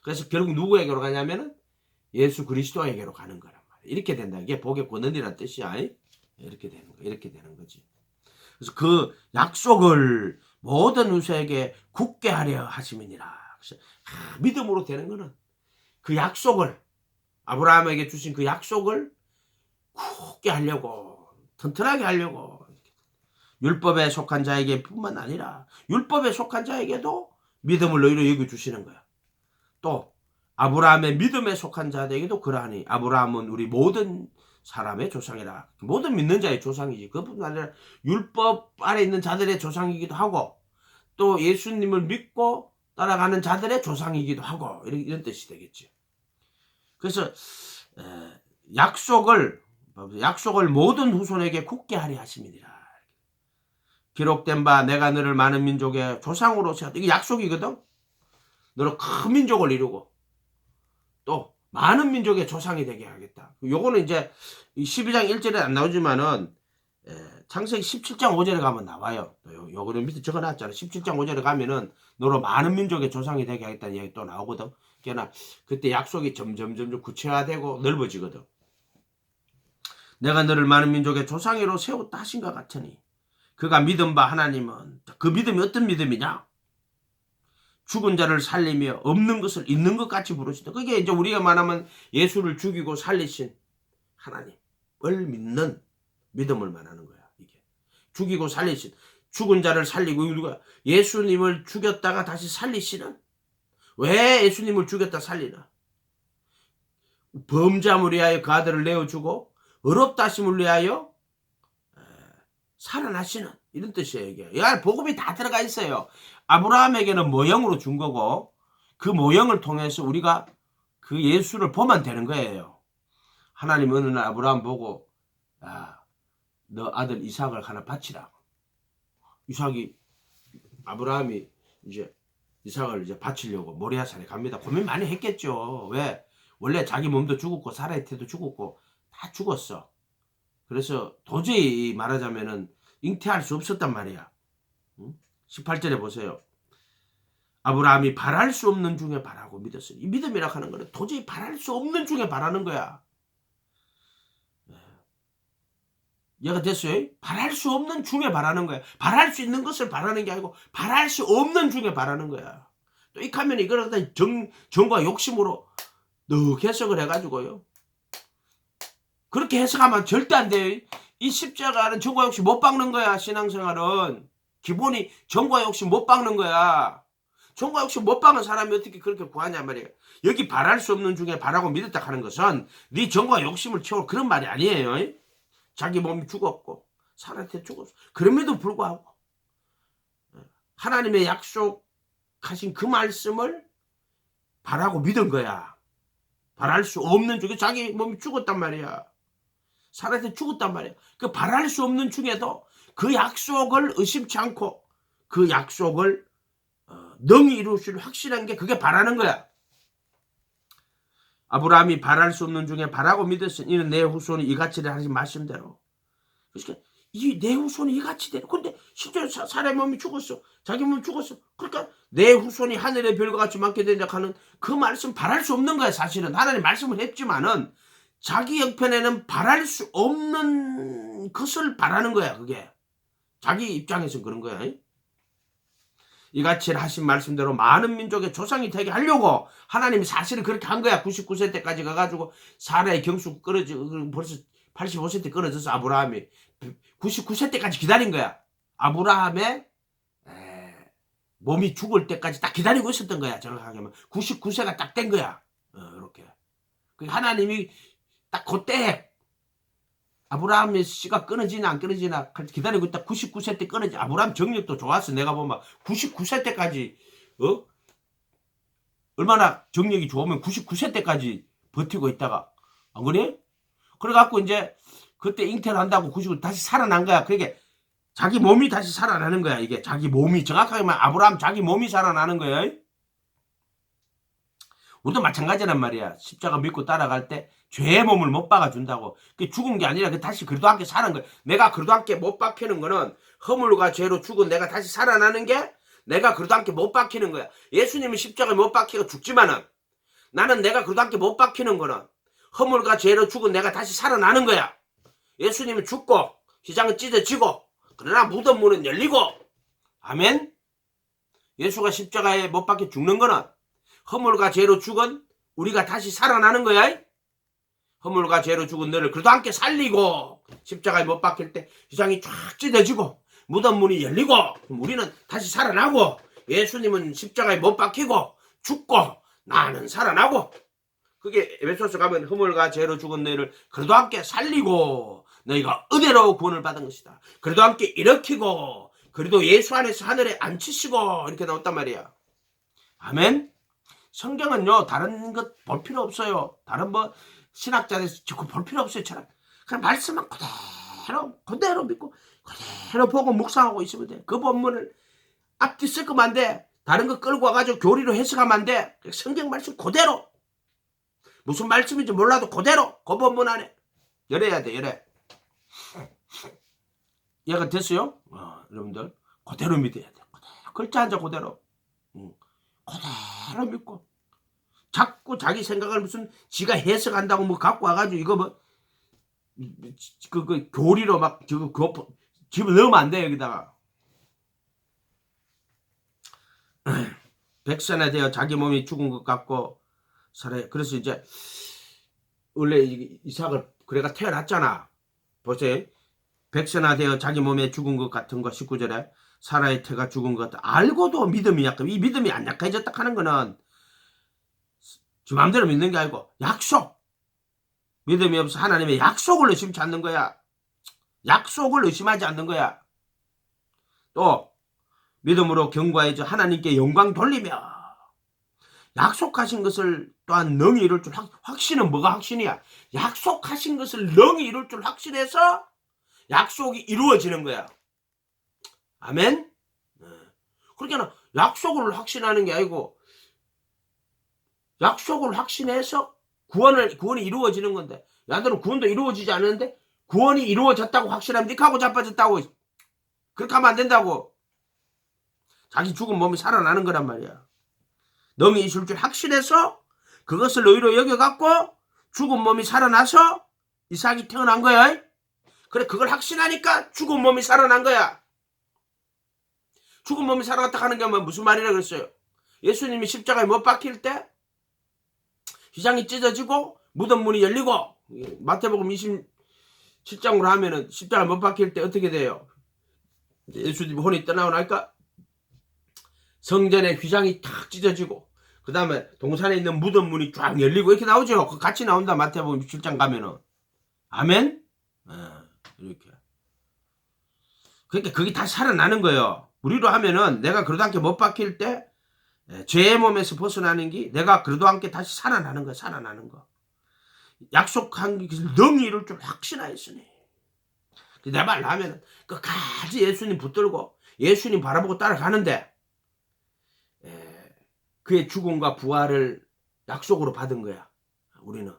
그래서 결국 누구에게로 가냐면은 예수 그리스도에게로 가는 거란 말이야. 이렇게 된다. 이게 복의 권한이란 뜻이야. 이렇게 되는 거. 이렇게 되는 거지. 그래서 그 약속을 모든 후세에게 굳게 하려 하심이니라. 그래서 믿음으로 되는 거는 그 약속을, 아브라함에게 주신 그 약속을 굳게 하려고, 튼튼하게 하려고, 율법에 속한 자에게 뿐만 아니라 율법에 속한 자에게도 믿음을 의로 여겨주시는 거야. 또 아브라함의 믿음에 속한 자들에게도 그러하니 아브라함은 우리 모든 사람의 조상이라. 모든 믿는 자의 조상이지. 그뿐만 아니라 율법 아래 있는 자들의 조상이기도 하고 또 예수님을 믿고 따라가는 자들의 조상이기도 하고 이런 뜻이 되겠지. 그래서 약속을 모든 후손에게 굳게 하리 하심이니라. 기록된 바 내가 너를 많은 민족의 조상으로 세웠다. 이게 약속이거든. 너를 큰 민족을 이루고 또 많은 민족의 조상이 되게 하겠다. 요거는 이제 12장 1절에 안 나오지만은 창세기 17장 5절에 가면 나와요. 요거는 밑에 적어놨잖아. 17장 5절에 가면은 너로 많은 민족의 조상이 되게 하겠다는 이야기 또 나오거든. 그러나 그때 약속이 점점 구체화되고 넓어지거든. 내가 너를 많은 민족의 조상으로 세웠다 하신 것 같으니 그가 믿은 바 하나님은, 그 믿음이 어떤 믿음이냐? 죽은 자를 살리며 없는 것을 있는 것 같이 부르시다. 그게 이제 우리가 말하면 예수를 죽이고 살리신 하나님을 믿는 믿음을 말하는 거야. 이게 죽이고 살리신, 죽은 자를 살리고 우리가 예수님을 죽였다가 다시 살리시는 왜 예수님을 죽였다 살리나? 범죄함을 위하여 그 아들을 내어주고 의롭다 하심을 위하여 살아나시는 이런 뜻이에요. 이게 복음이 다 들어가 있어요. 아브라함에게는 모형으로 준 거고 그 모형을 통해서 우리가 그 예수를 보면 되는 거예요. 하나님 어느 날 아브라함 보고 너 아들 이삭을 하나 바치라. 아브라함이 이제 이삭을 이제 바치려고 모리아산에 갑니다. 고민 많이 했겠죠. 왜? 원래 자기 몸도 죽었고 사라의 태도 죽었고 다 죽었어. 그래서 도저히 말하자면은 잉태할 수 없었단 말이야. 18절에 보세요. 아브라함이 바랄 수 없는 중에 바라고 믿었어요. 이 믿음이라 하는 거는 도저히 바랄 수 없는 중에 바라는 거야. 이해가 됐어요? 바랄 수 없는 중에 바라는 거야. 바랄 수 있는 것을 바라는 게 아니고 바랄 수 없는 중에 바라는 거야. 또 이 하면 이걸 갖다 정과 욕심으로 너 해석을 해가지고요. 그렇게 해석하면 절대 안 돼요. 이 십자가는 정과 욕심 못 박는 거야. 신앙생활은 기본이 정과 욕심 못 박는 거야. 정과 욕심 못 박는 사람이 어떻게 그렇게 구하냐 말이에요. 여기 바랄 수 없는 중에 바라고 믿었다 하는 것은 네 정과 욕심을 채울 그런 말이 아니에요. 자기 몸이 죽었고 사라한테 죽었어. 그럼에도 불구하고 하나님의 약속하신 그 말씀을 바라고 믿은 거야. 바랄 수 없는 중에 자기 몸이 죽었단 말이야. 사라한테 죽었단 말이야. 그 바랄 수 없는 중에도 그 약속을 의심치 않고 그 약속을 능히 이루실 확실한 게 그게 바라는 거야. 아브라함이 바랄 수 없는 중에 바라고 믿었으니 이는 내 후손이 이같이라 하신 말씀대로. 그러니까 이 내 후손이 이같이대로. 근데 실제로 사람의 몸이 죽었어. 자기 몸이 죽었어. 그러니까 내 후손이 하늘의 별과 같이 많게 된다 하는 그 말씀 바랄 수 없는 거야. 사실은 하나님 말씀을 했지만은 자기 형편에는 바랄 수 없는 것을 바라는 거야. 그게 자기 입장에서 그런 거야. 이같이 하신 말씀대로 많은 민족의 조상이 되게 하려고 하나님이 사실은 그렇게 한 거야. 99세 때까지 가가지고 사라의 경수 끊어지고 벌써 85세 때 끊어져서 아브라함이 99세 때까지 기다린 거야. 아브라함의 몸이 죽을 때까지 딱 기다리고 있었던 거야. 정확하게 하면 99세가 딱 된 거야. 이렇게 하나님이 딱 그때 아브라함의 씨가 끊어지나 안 끊어지나 기다리고 있다. 99세 때 끊어지. 아브라함 정력도 좋았어. 내가 보면 99세 때까지 얼마나 정력이 좋으면 99세 때까지 버티고 있다가 안 그래? 그래갖고 이제 그때 잉태를 한다고 99 다시 살아난 거야. 그게 자기 몸이 다시 살아나는 거야. 이게 자기 몸이 정확하게 말하면 아브라함 자기 몸이 살아나는 거야. 우리도 마찬가지란 말이야. 십자가 믿고 따라갈 때 죄의 몸을 못 박아준다고. 그게 죽은 게 아니라 다시 그래도 함께 사는 거야. 내가 그래도 함께 못 박히는 거는 허물과 죄로 죽은 내가 다시 살아나는 게 내가 그래도 함께 못 박히는 거야. 예수님은 십자가에 못 박히고 죽지만은 나는 내가 그래도 함께 못 박히는 거는 허물과 죄로 죽은 내가 다시 살아나는 거야. 예수님은 죽고 휘장은 찢어지고 그러나 무덤 문은 열리고 아멘. 예수가 십자가에 못 박혀 죽는 거는 허물과 죄로 죽은 우리가 다시 살아나는 거야. 허물과 죄로 죽은 너를 그래도 함께 살리고 십자가에 못 박힐 때 휘장이 쫙 찢어지고 무덤 문이 열리고 우리는 다시 살아나고 예수님은 십자가에 못 박히고 죽고 나는 살아나고 그게 에베소서 가면 허물과 죄로 죽은 너희를 그래도 함께 살리고 너희가 은혜로 구원을 받은 것이다. 그래도 함께 일으키고 그래도 예수 안에서 하늘에 앉히시고 이렇게 나왔단 말이야. 아멘. 성경은요 다른 것 볼 필요 없어요. 다른 뭐 신학자들 볼 필요 없어요. 그냥 말씀만 그대로 믿고 그대로 보고 묵상하고 있으면 돼. 그 본문을 앞뒤 섞으면 안 돼. 다른 거 끌고 와가지고 교리로 해석하면 안 돼. 성경 말씀 그대로 무슨 말씀인지 몰라도 그대로 그 본문 안에 열어야 돼. 열어. 이해가 됐어요? 여러분들 그대로 믿어야 돼. 글자 한자 그대로 그대로 믿고 자꾸 자기 생각을 무슨 지가 해석한다고 뭐 갖고 와가지고 이거 뭐 그 교리로 막 그거 집어 넣으면 안 돼. 여기다가 백세나 되어 자기 몸이 죽은 것 같고 살아요. 그래서 이제 원래 이삭을 그래가 태어났잖아. 보세요. 백선화되어 자기 몸에 죽은 것 같은 거 19절에 사라의 태가 죽은 것 같다. 알고도 믿음이 약해. 이 믿음이 안 약해졌다 하는 거는 지 마음대로 믿는 게 아니고 약속. 믿음이 없어 하나님의 약속을 의심치 않는 거야. 약속을 의심하지 않는 거야. 또 믿음으로 경과해져 하나님께 영광 돌리며 약속하신 것을 또한 능히 이룰 줄 확신은 뭐가 확신이야? 약속하신 것을 능히 이룰 줄 확신해서 약속이 이루어지는 거야. 아멘? 그러니까 약속을 확신하는 게 아니고 약속을 확신해서 구원이 이루어지는 건데 야들은 구원도 이루어지지 않는데 구원이 이루어졌다고 확신하면 니하고 자빠졌다고 그렇게 하면 안 된다고. 자기 죽은 몸이 살아나는 거란 말이야. 능히 있을 줄 확신해서 그것을 의로 여겨갖고 죽은 몸이 살아나서 이삭이 태어난 거야. 그래 그걸 확신하니까 죽은 몸이 살아난 거야. 죽은 몸이 살아났다 하는 게 무슨 말이라 그랬어요? 예수님이 십자가에 못 박힐 때 휘장이 찢어지고 무덤 문이 열리고 마태복음 27장으로 하면은 십자가에 못 박힐 때 어떻게 돼요? 예수님이 혼이 떠나고 나니까 성전의 휘장이 탁 찢어지고 그 다음에 동산에 있는 무덤 문이 쫙 열리고 이렇게 나오죠. 그 같이 나온다. 마태복음 27장 가면은. 아멘? 이렇게. 그러니까 그게 다 살아나는 거예요. 우리로 하면은 내가 그러도 함께 못 박힐 때 죄의 몸에서 벗어나는 게 내가 그래도 함께 다시 살아나는 거야. 살아나는 거. 약속한 게 능히 이룰 줄 확신하였으니. 내 말로 하면은 끝까지 예수님 붙들고 예수님 바라보고 따라가는데 그의 죽음과 부활을 약속으로 받은 거야. 우리는.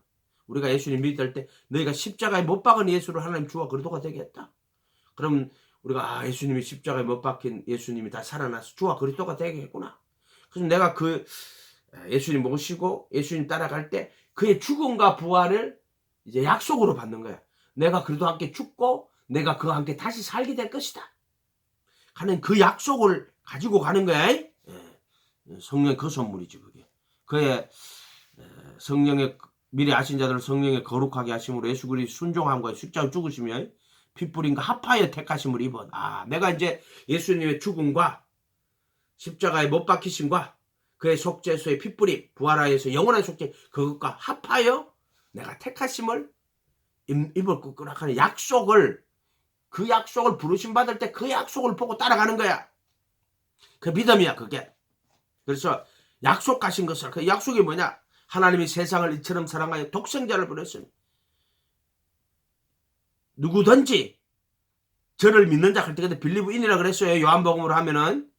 우리가 예수님 믿을 때 너희가 십자가에 못 박은 예수를 하나님 주와 그리스도가 되겠다. 그럼 우리가 예수님이 십자가에 못 박힌 예수님이 다 살아나서 주와 그리스도가 되겠구나. 그래서 내가 그 예수님 모시고 예수님 따라갈 때 그의 죽음과 부활을 이제 약속으로 받는 거야. 내가 그리스도와 함께 죽고 내가 그와 함께 다시 살게 될 것이다 하는 그 약속을 가지고 가는 거야. 성령의 그 선물이지 그게. 그의 성령의 미리 아신 자들을 성령의 거룩하게 하심으로 예수 그리스도의 순종함과 십자가 죽으시며 피 뿌림과 합하여 택하심을 입은. 내가 이제 예수님의 죽음과 십자가에 못 박히심과 그의 속죄소의 피 뿌림 부활하여서 영원한 속죄 그것과 합하여 내가 택하심을 입을 끄끄라 하는 약속을 그 약속을 부르심 받을 때 그 약속을 보고 따라가는 거야. 그 믿음이야 그게. 그래서 약속하신 것을 그 약속이 뭐냐? 하나님이 세상을 이처럼 사랑하여 독생자를 보냈으니 누구든지 저를 믿는 자 할 때 그때 빌리브 인이라 그랬어요. 요한복음으로 하면은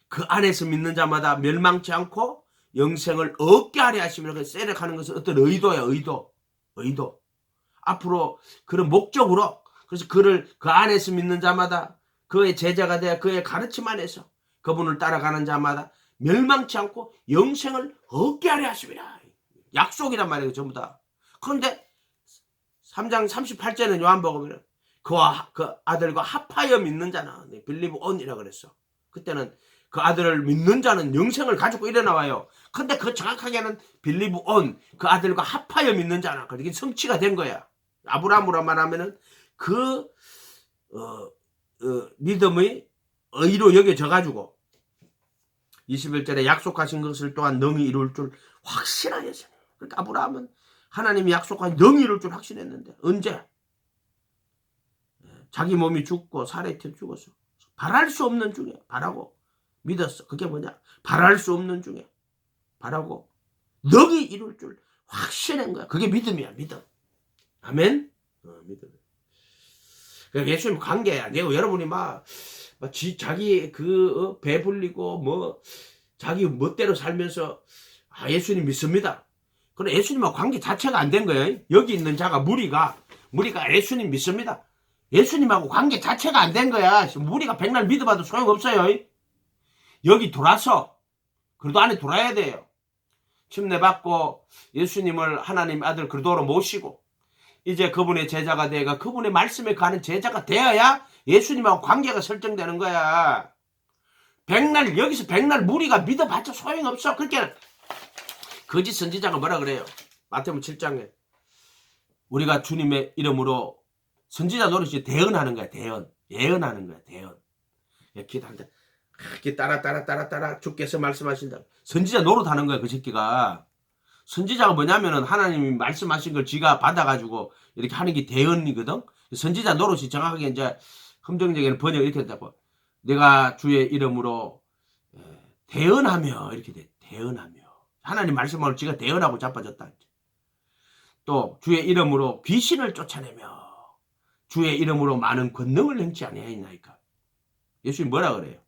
그 안에서 믿는 자마다 멸망치 않고 영생을 얻게 하려 하시면 세력하는 것은 어떤 의도야. 의도. 앞으로 그런 목적으로 그래서 그를 그 안에서 믿는 자마다 그의 제자가 되어 그의 가르침 안에서 그분을 따라가는 자마다 멸망치 않고 영생을 얻게 하려 하십니다. 약속이란 말이에요. 전부 다. 그런데 3장 38절은 요한복음에는 그와 그 아들과 합하여 믿는 자는 빌리브 온이라고 그랬어. 그때는 그 아들을 믿는 자는 영생을 가지고 일어나와요. 근데 그 정확하게는 빌리브 온 그 아들과 합하여 믿는 자는 그게 성취가 된 거야. 아브라함으로 말하면은 그 믿음의 의로 여겨져 가지고 21절에 약속하신 것을 또한 능히 이룰 줄 확신하였으니. 그러니까 아브라함은 하나님이 약속한 능히 이룰 줄 확신했는데 언제? 자기 몸이 죽고 사라의 태 죽어서 바랄 수 없는 중에 바라고 믿었어. 그게 뭐냐? 바랄 수 없는 중에 바라고 능히 이룰 줄 확신한 거야. 그게 믿음이야. 믿음. 아멘? 믿음. 예수님 관계야. 내가 여러분이 자기 배불리고 자기 멋대로 살면서 예수님 믿습니다. 그럼 예수님하고 관계 자체가 안 된 거예요. 여기 있는 자가 무리가 예수님 믿습니다. 예수님하고 관계 자체가 안 된 거야. 무리가 백날 믿어봐도 소용없어요. 여기 돌아서 그래도 안에 돌아야 돼요. 침례받고 예수님을 하나님 아들 그리스도로 모시고 이제 그분의 제자가 되어가 그분의 말씀에 가는 제자가 되어야 예수님하고 관계가 설정되는 거야. 여기서 백날 무리가 믿어봤자 소용없어. 그러니까 거짓 선지자가 뭐라 그래요? 마태복음 7장에 우리가 주님의 이름으로 선지자 노릇이 대언하는 거야. 대언. 예언하는 거야. 대언. 기도한다. 이렇게 따라 주께서 말씀하신다. 선지자 노릇하는 거야. 그 새끼가. 선지자가 뭐냐면은 하나님이 말씀하신 걸 지가 받아가지고 이렇게 하는 게 대언이거든. 선지자 노릇이 정확하게 이제 함정적인 번역 이렇게 했다고. 내가 주의 이름으로 대언하며 이렇게 돼. 대언하며. 하나님 말씀을 지가 대언하고 자빠졌다. 또 주의 이름으로 귀신을 쫓아내며 주의 이름으로 많은 권능을 행치 아니하였나이까. 예수님 뭐라 그래요?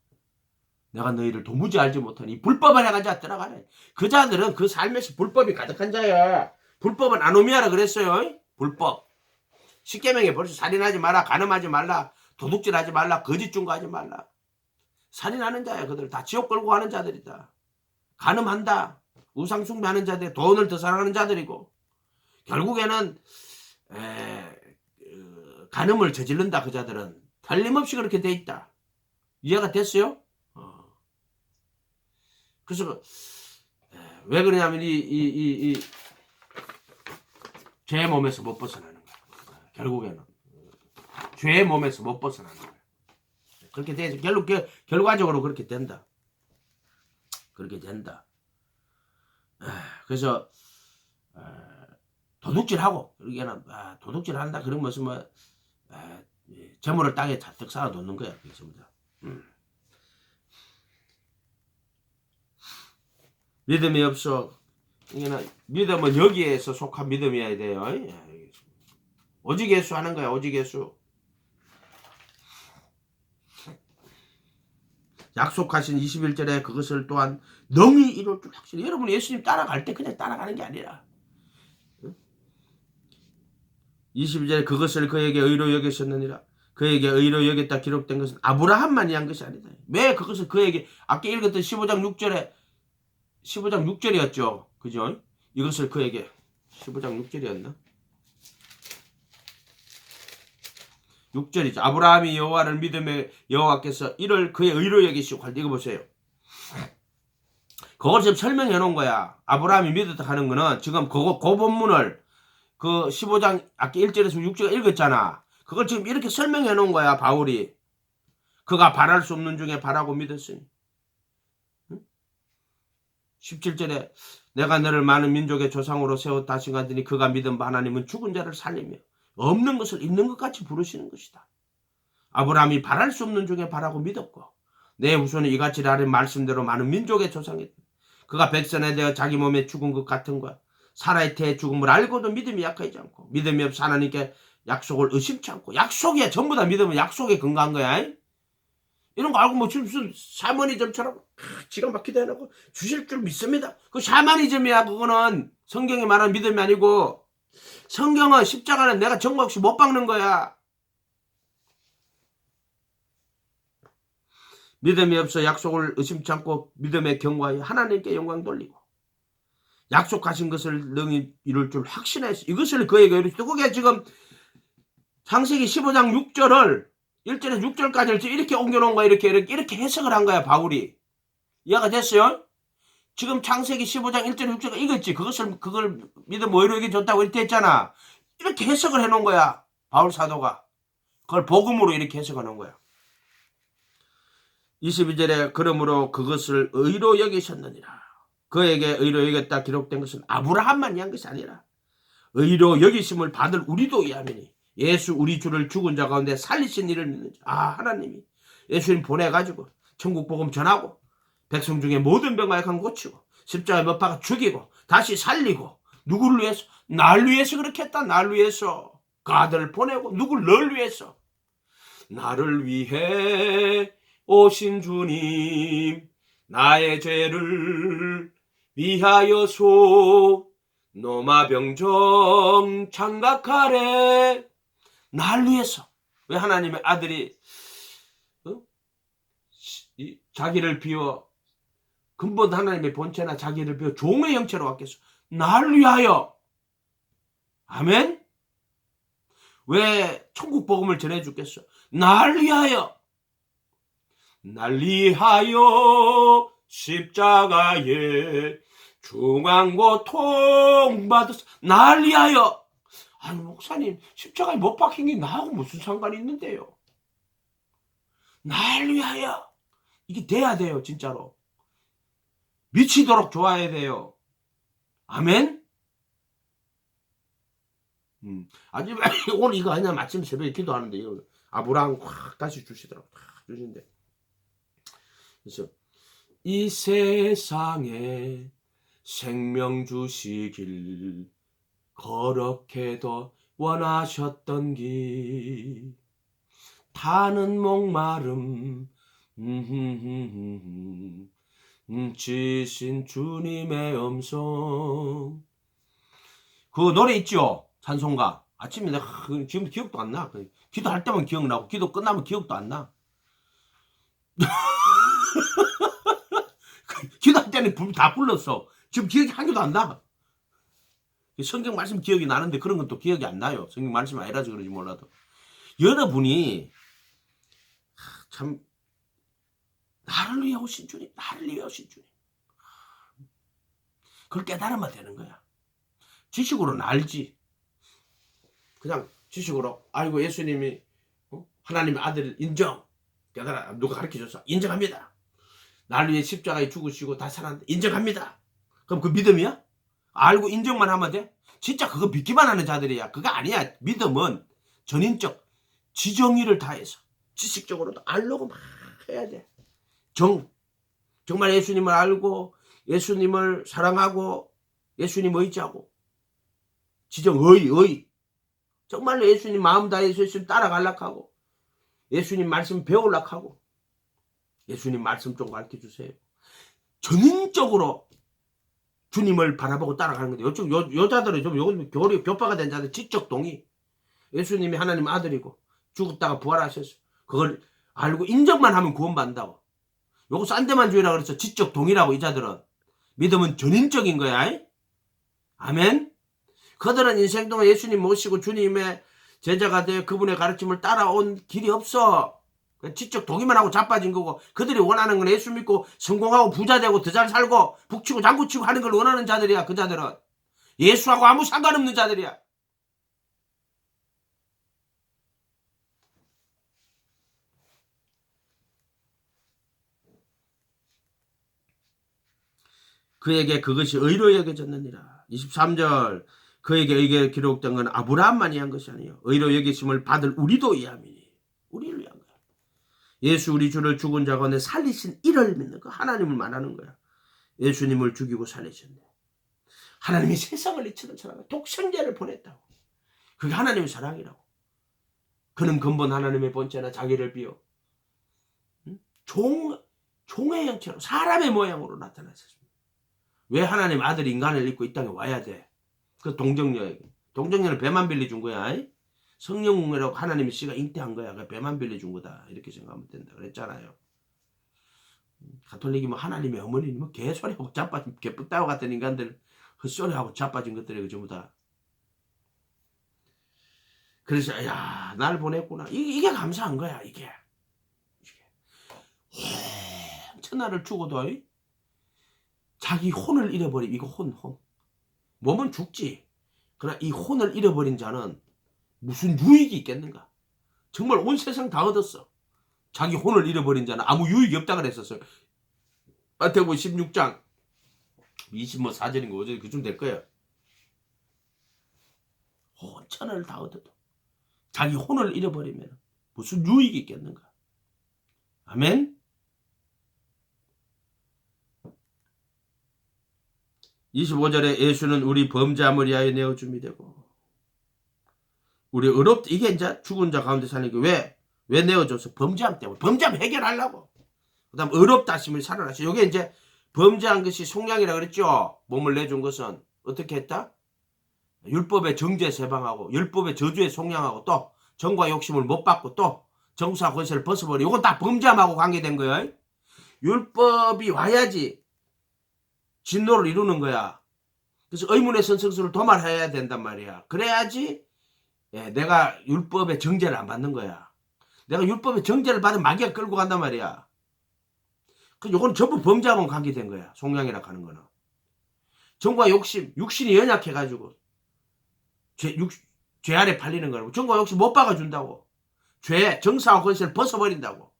내가 너희를 도무지 알지 못하니 불법을 해간 자 들어가래. 그 자들은 그 삶에서 불법이 가득한 자야. 불법은 아노미아라 그랬어요. 불법. 십계명에 벌써 살인하지 마라, 간음하지 말라, 도둑질하지 말라, 거짓 증거하지 말라. 살인하는 자야. 그들 다 지옥 끌고 가는 자들이다. 간음한다. 우상 숭배하는 자들, 돈을 더 사랑하는 자들이고 결국에는 간음을 저지른다. 그 자들은 틀림없이 그렇게 돼 있다. 이해가 됐어요? 그래서 왜 그러냐면 이 죄의 몸에서 못 벗어나는 거야. 결국에는 죄의 몸에서 못 벗어나는 거야. 그렇게 돼. 결과적으로 그렇게 된다. 그렇게 된다. 그래서 도둑질하고 여기는 도둑질한다 그런 것은 뭐 재물을 땅에 잔뜩 쌓아놓는 거야. 그렇습니다. 믿음이 없어. 믿음은 여기에서 속한 믿음이어야 돼요. 오직 예수 하는 거야. 오직 예수. 약속하신 21절에 그것을 또한 능히 이룰 줄 확실히. 여러분 예수님 따라갈 때 그냥 따라가는 게 아니라 22절에 그것을 그에게 의로 여기셨느니라. 그에게 의로 여겼다 기록된 것은 아브라함만이 한 것이 아니다. 왜 그것을 그에게 아까 읽었던 15장 6절이었죠. 그죠? 이것을 그에게 15장 6절이었나? 6절이죠. 아브라함이 여호와를 믿음에 여호와께서 이를 그의 의로 여기시고 할 때 이거 보세요. 그걸 지금 설명해 놓은 거야. 아브라함이 믿었다 하는 거는 지금 그 본문을 그 15장 아까 1절에서 6절 읽었잖아. 그걸 지금 이렇게 설명해 놓은 거야. 바울이. 그가 바랄 수 없는 중에 바라고 믿었으니. 17절에 내가 너를 많은 민족의 조상으로 세웠다 하시니 그가 믿은 바 하나님은 죽은 자를 살리며 없는 것을 있는 것 같이 부르시는 것이다. 아브라함이 바랄 수 없는 중에 바라고 믿었고 내 후손이 이같이 라는 말씀대로 많은 민족의 조상이다. 그가 백선에 대해 자기 몸에 죽은 것 같은 거야. 사라의 태의 죽음을 알고도 믿음이 약하지 않고 믿음이 없어 하나님께 약속을 의심치 않고 약속이야. 전부 다 믿으면 약속에 근거한 거야. 이런 거 알고 뭐 무슨 샤머니즘처럼 지가 막 기도해놓고 주실 줄 믿습니다. 그 샤머니즘이야. 그거는 성경이 말하는 믿음이 아니고 성경은 십자가는 내가 정과 없이 못 박는 거야. 믿음이 없어 약속을 의심치 않고 믿음에 경과하여 하나님께 영광 돌리고 약속하신 것을 능히 이룰 줄 확신해서 이것을 그에게 이루시고 그게 지금 창세기 15장 6절을 1절에서 6절까지를 이렇게 옮겨놓은 거야. 이렇게 해석을 한 거야. 바울이. 이해가 됐어요? 지금 창세기 15장 1절 6절가 이거지. 그걸 믿음 의로에게 줬다고 이렇게 했잖아. 이렇게 해석을 해놓은 거야. 바울 사도가. 그걸 복음으로 이렇게 해석해 놓은 거야. 22절에 그러므로 그것을 의로 여기셨느니라. 그에게 의로 여겼다 기록된 것은 아브라함만이 한 것이 아니라 의로 여기심을 받을 우리도 이하매니 예수 우리 주를 죽은 자 가운데 살리신 이를 믿는지. 하나님이 예수님 보내가지고 천국 복음 전하고 백성 중에 모든 병과 약한 고치고 십자가에 못 박아 죽이고 다시 살리고 누구를 위해서? 날 위해서 그렇게 했다. 날 위해서. 그 아들을 보내고 누굴? 널 위해서. 나를 위해 오신 주님 나의 죄를 위하여소 노마병정 장각하래. 날 위해서. 왜 하나님의 아들이 자기를 비워 근본 하나님의 본체나 자기를 비워 종의 형체로 왔겠어? 날 위하여. 아멘. 왜 천국 복음을 전해주겠어? 날 위하여. 날 위하여 십자가에 중한 고통 받았어. 날 위하여. 아니 목사님 십자가에 못 박힌 게 나하고 무슨 상관이 있는데요. 날 위하여 이게 돼야 돼요. 진짜로 미치도록 좋아해야 돼요. 아멘. 아주 오늘 이거 아니야. 마침 새벽에 기도하는데 이거 아브라함 확 다시 주시더라고. 주신대. 그래서 이 세상에 생명 주시길 거룩해도 원하셨던 길 타는 목마름 지신 주님의 음성. 그 노래 있죠? 찬송가. 아침에 내가 지금 기억도 안 나. 기도할 때만 기억나고 기도 끝나면 기억도 안 나. 기도할 때는 다 불렀어. 지금 기억이 한 개도 안 나. 성경 말씀 기억이 나는데 그런 건 또 기억이 안 나요. 성경 말씀 아니라서 그런지 몰라도. 여러분이 참 나를 위해 오신 주님, 나를 위해 오신 주님. 그걸 깨달으면 되는 거야. 지식으로는 알지. 그냥 지식으로 아이고 예수님이 하나님의 아들 인정. 깨달아. 누가 가르쳐줬어. 인정합니다. 나를 위해 십자가에 죽으시고 다 살았는데 인정합니다. 그럼 그 믿음이야? 알고 인정만 하면 돼? 진짜 그거 믿기만 하는 자들이야. 그거 아니야. 믿음은 전인적 지정의를 다해서 지식적으로도 알려고 막 해야 돼. 정말 예수님을 알고 예수님을 사랑하고 예수님 의지하고 지정의 정말로 예수님 마음 다해서 예수님 따라가려고 하고 예수님 말씀 배우려고 하고 예수님 말씀 좀 가르쳐주세요. 전인적으로 주님을 바라보고 따라가는 건데 요즘 여자들은 좀 요즘 교파가 된 자들 지적 동의. 예수님이 하나님 아들이고 죽었다가 부활하셨어. 그걸 알고 인정만 하면 구원받는다고. 요거 싼데만주의라 그래서 지적 동의라고. 이 자들은 믿음은 전인적인 거야. 아멘. 그들은 인생 동안 예수님 모시고 주님의 제자가 되어 그분의 가르침을 따라온 길이 없어. 지적 동의만 하고 자빠진 거고 그들이 원하는 건 예수 믿고 성공하고 부자 되고 더 잘 살고 북치고 장구치고 하는 걸 원하는 자들이야. 그 자들은 예수하고 아무 상관없는 자들이야. 그에게 그것이 의로 여겨졌느니라. 23절 그에게 의게 기록된 건 아브라함만이 한 것이 아니에요. 의로 여기심을 받을 우리도 이함이니. 우리를 위한 거야. 예수 우리 주를 죽은 자 가운데 살리신 이를 믿는 거. 하나님을 말하는 거야. 예수님을 죽이고 살리셨네. 하나님이 세상을 이처럼 사랑하고 독생자를 보냈다고. 그게 하나님의 사랑이라고. 그는 근본 하나님의 본체나 자기를 비워 종의 형체로 사람의 모양으로 나타났습니다. 왜 하나님 아들이 인간을 입고 이 땅에 와야 돼? 그 동정녀는 배만 빌려준 거야. 성령이라고 하나님의 씨가 잉태한 거야. 그 배만 빌려준 거다. 이렇게 생각하면 된다. 그랬잖아요. 가톨릭이 뭐 하나님의 어머니 뭐 개소리하고 자빠진 개뿔따고 같은 인간들 헛소리하고 자빠진 것들이 전부 다. 그래서 야 날 보냈구나. 이게 감사한 거야. 이게 천하를 죽어도 자기 혼을 잃어버림. 이거 혼. 몸은 죽지. 그러나 이 혼을 잃어버린 자는 무슨 유익이 있겠는가? 정말 온 세상 다 얻었어. 자기 혼을 잃어버린 자는 아무 유익이 없다 그랬었어요. 마태복음 16장 24절인가 5절 그쯤 될 거예요. 천하를 다 얻어도 자기 혼을 잃어버리면 무슨 유익이 있겠는가? 아멘. 25절에 예수는 우리 범죄함을 위하여 내어줌이 되고 우리 이게 이제 죽은 자 가운데 사는 게 왜 내어줘서 범죄함 때문에 범죄함 해결하려고. 그 다음 의롭다 하심을 살아나시. 이게 이제 범죄한 것이 속량이라 그랬죠. 몸을 내준 것은 어떻게 했다? 율법의 정죄 세방하고 율법의 저주에 속량하고 또 정과 욕심을 못 받고 또 정사 권세를 벗어버리고 이건 다 범죄함하고 관계된 거예요. 율법이 와야지 진노를 이루는 거야. 그래서 의문의 선성수를 도말해야 된단 말이야. 그래야지 내가 율법의 정죄를 안 받는 거야. 내가 율법의 정죄를 받으면 마귀가 끌고 간단 말이야. 요건 전부 범죄하고는 관계된 거야. 속량이라고 하는 거는. 정과 욕심, 육신이 연약해가지고 죄 아래 팔리는 거라고. 정과 욕심 못 박아준다고. 죄, 정사와 권세를 벗어버린다고.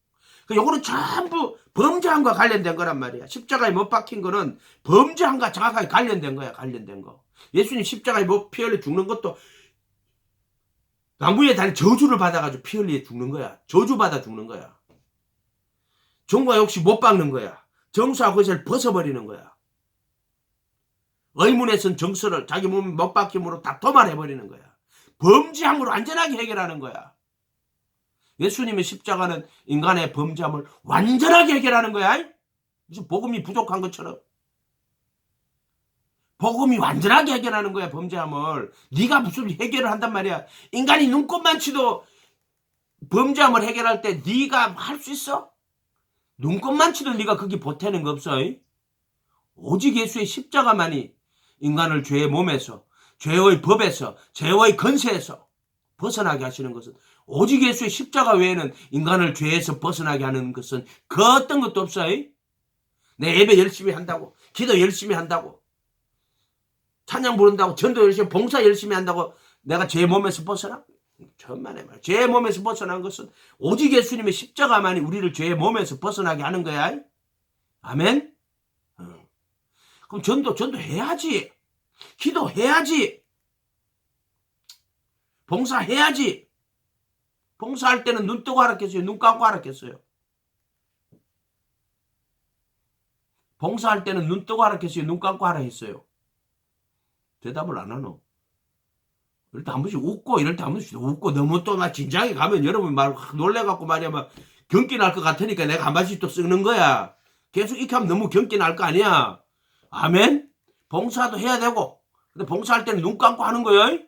요거는 전부 범죄함과 관련된 거란 말이야. 십자가에 못 박힌 거는 범죄함과 정확하게 관련된 거야. 관련된 거. 예수님 십자가에 못 피 흘려 죽는 것도 나무에 달린 저주를 받아가지고 피 흘려 죽는 거야. 저주받아 죽는 거야. 정과 욕심 못 박는 거야. 정사와 권세를 벗어버리는 거야. 의문에선 정서를 자기 몸에 못 박힘으로 다 도말해버리는 거야. 범죄함으로 안전하게 해결하는 거야. 예수님의 십자가는 인간의 범죄함을 완전하게 해결하는 거야. 무슨 복음이 부족한 것처럼. 복음이 완전하게 해결하는 거야. 범죄함을. 네가 무슨 해결을 한단 말이야. 인간이 눈꼽만 치도 범죄함을 해결할 때 네가 할 수 있어? 눈꼽만 치도 네가 거기 보태는 거 없어. 오직 예수의 십자가만이 인간을 죄의 몸에서, 죄의 법에서, 죄의 건세에서 벗어나게 하시는 것은, 오직 예수의 십자가 외에는 인간을 죄에서 벗어나게 하는 것은 그 어떤 것도 없어요. 내 예배 열심히 한다고, 기도 열심히 한다고, 찬양 부른다고, 전도 열심히, 봉사 열심히 한다고 내가 죄의 몸에서 벗어나? 천만의 말. 죄의 몸에서 벗어난 것은 오직 예수님의 십자가만이 우리를 죄의 몸에서 벗어나게 하는 거야. 아멘? 그럼 전도 해야지. 기도해야지. 봉사해야지. 봉사할 때는 눈 뜨고 하라겠어요? 눈 감고 하라겠어요? 봉사할 때는 눈 뜨고 하라겠어요? 눈 감고 하라 했어요? 대답을 안 하노. 이럴 때 한 번씩 웃고, 이럴 때 한 번씩 웃고, 너무 또 막 진지하게 가면 여러분 막 놀래갖고 말이야, 막 경기 날 것 같으니까 내가 한 번씩 또 쓰는 거야. 계속 이렇게 하면 너무 경기 날 거 아니야. 아멘? 봉사도 해야 되고, 근데 봉사할 때는 눈 감고 하는 거예요.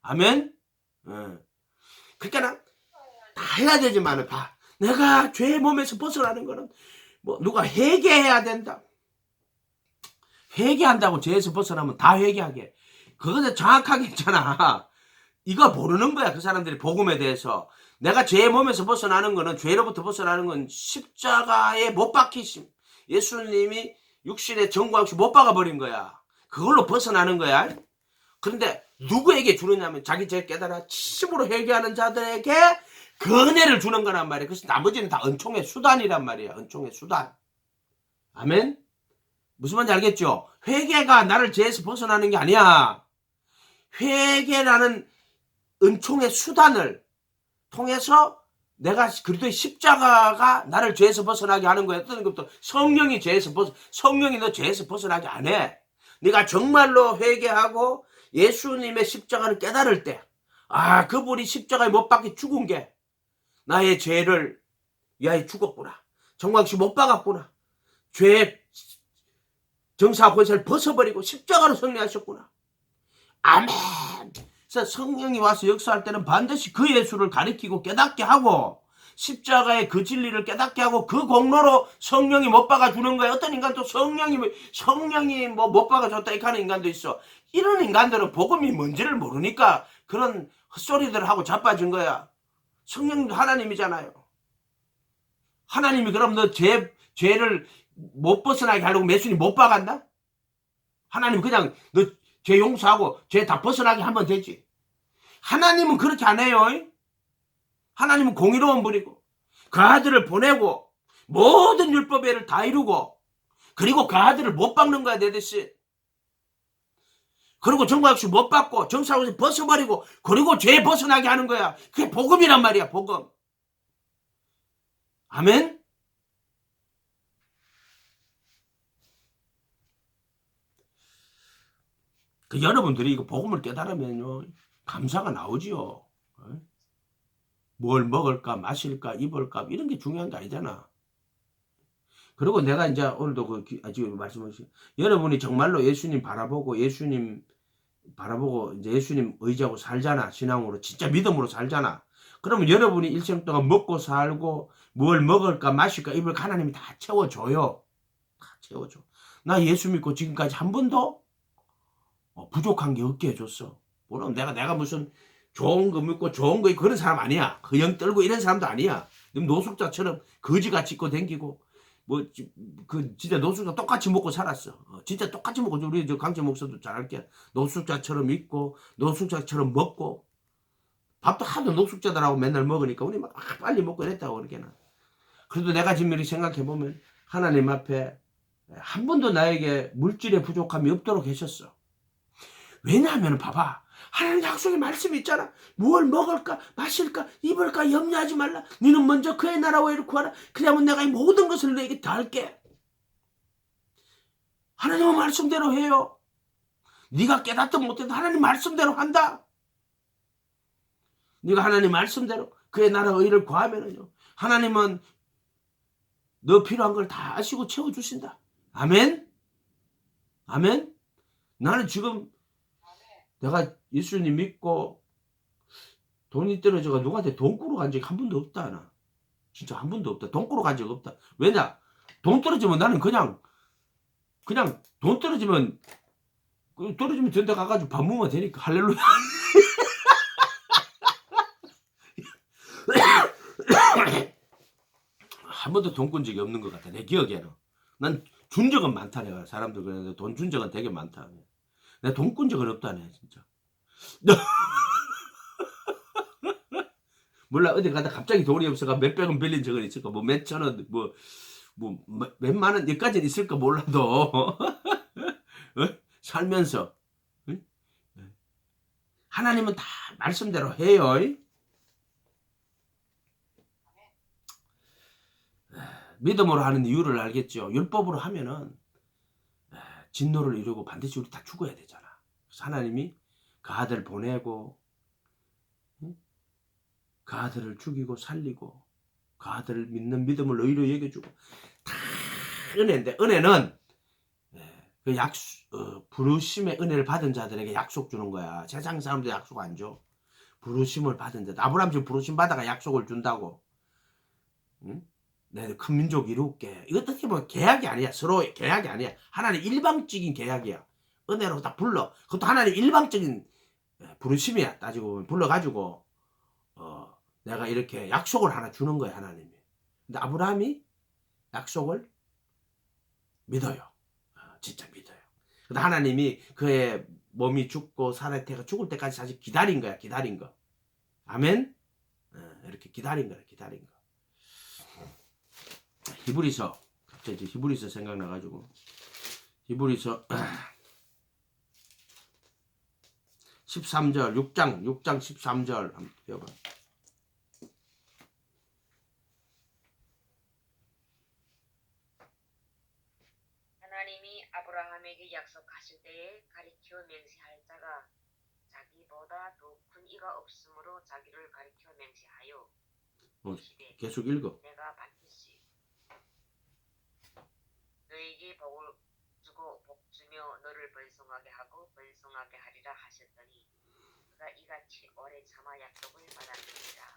아멘? 그러니까 다 해야 되지만은 봐. 내가 죄의 몸에서 벗어나는 거는 뭐 누가 회개해야 된다. 회개한다고 죄에서 벗어나면 다 회개하게. 그것은 정확하게 있잖아. 이거 모르는 거야. 그 사람들이 복음에 대해서. 내가 죄의 몸에서 벗어나는 거는, 죄로부터 벗어나는 건 십자가에 못 박히심. 예수님이 육신의 정과 없이 못 박아버린 거야. 그걸로 벗어나는 거야. 그런데 누구에게 주느냐면 자기 죄 깨달아 진심으로 회개하는 자들에게 그 은혜를 주는 거란 말이야. 그래서 나머지는 다 은총의 수단이란 말이야. 은총의 수단. 아멘? 무슨 말인지 알겠죠? 회개가 나를 죄에서 벗어나는 게 아니야. 회개라는 은총의 수단을 통해서 내가 그리스도의 십자가가 나를 죄에서 벗어나게 하는 거야. 어떤 것도 성령이 성령이 너 죄에서 벗어나게 안 해. 네가 정말로 회개하고 예수님의 십자가를 깨달을 때, 아, 그분이 십자가에 못 박혀 죽은 게 나의 죄를 위하여 죽었구나. 정광씨 못 박았구나. 죄의 정사 권세를 벗어버리고 십자가로 승리하셨구나. 아멘. 그래서 성령이 와서 역사할 때는 반드시 그 예수를 가리키고 깨닫게 하고, 십자가의 그 진리를 깨닫게 하고, 그 공로로 성령이 못 박아주는 거야. 어떤 인간도 성령이 뭐 못 박아줬다 이렇게 하는 인간도 있어. 이런 인간들은 복음이 뭔지를 모르니까 그런 헛소리들을 하고 자빠진 거야. 성령도 하나님이잖아요. 하나님이 그럼 너 죄를 못 벗어나게 하려고 예수님 못 박았나? 하나님 그냥 너 죄 용서하고 죄 다 벗어나게 하면 되지. 하나님은 그렇게 안 해요. 하나님은 공의로운 분이고 그 아들을 보내고 모든 율법의 일을 다 이루고, 그리고 그 아들을 못 박는 거야, 내 대신. 그리고 정과 역시 못 받고 정사에서 벗어버리고, 그리고 죄 벗어나게 하는 거야. 그게 복음이란 말이야, 복음. 아멘? 그 여러분들이 이거 복음을 깨달으면요, 감사가 나오지요. 뭘 먹을까, 마실까, 입을까, 이런 게 중요한 게 아니잖아. 그리고 내가 이제 오늘도 지금 말씀하신, 여러분이 정말로 예수님 바라보고 이제 예수님 의지하고 살잖아. 신앙으로, 진짜 믿음으로 살잖아. 그러면 여러분이 일생 동안 먹고 살고 뭘 먹을까, 마실까, 입을까 하나님이 다 채워줘요. 다 채워줘. 나 예수 믿고 지금까지 한 번도 부족한 게 없게 해줬어. 물론 내가 무슨 좋은 거 먹고 좋은 거 입고 그런 사람 아니야. 그영 떨고 이런 사람도 아니야. 노숙자처럼 거지같이 입고 댕기고 진짜 노숙자 똑같이 먹고 살았어. 진짜 똑같이 먹고, 우리 저 강재 목사도 잘 알게, 노숙자처럼 입고 노숙자처럼 먹고 밥도 하도 녹숙자들하고 맨날 먹으니까 우리 막 빨리 먹고 이랬다고 그러게나. 그래도 내가 지금 이렇게 생각해보면 하나님 앞에 한 번도 나에게 물질의 부족함이 없도록 하셨어. 왜냐하면 봐봐. 하나님 약속의 말씀이 있잖아. 무엇을 먹을까 마실까 입을까 염려하지 말라. 너는 먼저 그의 나라와 이를 구하라. 그러면 내가 이 모든 것을 너에게 다 할게. 하나님의 말씀대로 해요. 네가 깨닫든 못해도 하나님 말씀대로 한다. 네가 하나님 말씀대로 그의 나라와 의를 구하면은요. 하나님은 너 필요한 걸 다 아시고 채워주신다. 아멘? 아멘? 나는 지금 내가 예수님 믿고 돈이 떨어져가 누구한테 돈 꾸러 간 적이 한 번도 없다. 나. 진짜 한 번도 없다. 돈 꾸러 간 적 없다. 왜냐? 돈 떨어지면 나는 그냥 돈 떨어지면 된데 가가지고 밥 먹으면 되니까 할렐루야. 한 번도 돈 꾼 적이 없는 것 같아. 내 기억에는. 난 준 적은 많다. 내가 사람들 그랬는데 돈 준 적은 되게 많다. 내가 돈 꾼 적은 없다네 진짜. 몰라 어디 가다 갑자기 돈이 없어가 몇백 원 빌린 적은 있을까 뭐 몇천 원 뭐 몇만 원 여기까지는 있을까 몰라도 어? 살면서 응? 하나님은 다 말씀대로 해요. 믿음으로 하는 이유를 알겠죠. 율법으로 하면은 진노를 이루고 반드시 우리 다 죽어야 되잖아. 그래서 하나님이 그 아들 보내고 그 아들을 죽이고 살리고 그 아들을 믿는 믿음을 의로 여겨주고 다 은혜인데 은혜는 그 부르심의 은혜를 받은 자들에게 약속 주는 거야. 세상 사람들 약속 안 줘. 부르심을 받은 자. 아브라함 지금 부르심 받아가 약속을 준다고. 응? 내가 큰 민족 이룰게. 이것도 어떻게 보면 계약이 아니야. 서로 계약이 아니야. 하나님 일방적인 계약이야. 은혜로 딱 불러. 그것도 하나님 일방적인 부르심이야. 따지고 보면 불러가지고 내가 이렇게 약속을 하나 주는 거야 하나님이. 근데 아브라함이 약속을 믿어요. 진짜 믿어요. 근데 하나님이 그의 몸이 죽고 사라테가 죽을 때까지 사실 기다린 거야. 기다린 거. 아멘. 이렇게 기다린 거야. 기다린 거. 히브리서 갑자기 히브리서 생각나가지고 히브리서 13절 6장 13절 한번 배워봐. 하나님이 아브라함에게 약속하실 때에 가리켜 맹세할 자가 자기보다 더 큰 이가 없으므로 자기를 가리켜 맹세하여 이르시되 계속 읽어. 내가 반드시 너에게 복을 주고 복 주며 너를 번성하게 하고 번성하게 하리라 하셨더니 그가 이같이 오래 참아 약속을 받았느니라.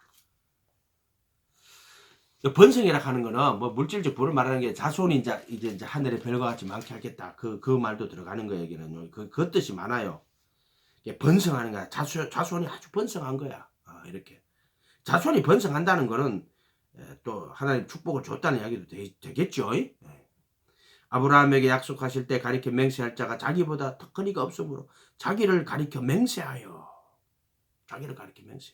번성이라 하는 거는 뭐 물질적 부를 말하는 게 자손이 이제 하늘에 별과 같이 많게 하겠다. 그 말도 들어가는 거예요. 여기는요. 그 뜻이 많아요. 번성하는 거야. 자손이 아주 번성한 거야. 이렇게 자손이 번성한다는 거는 또 하나님 축복을 줬다는 이야기도 되겠죠. 아브라함에게 약속하실 때 가리켜 맹세할 자가 자기보다 더 큰 이가 없으므로 자기를 가리켜 맹세하여 자기를 가리켜 맹세.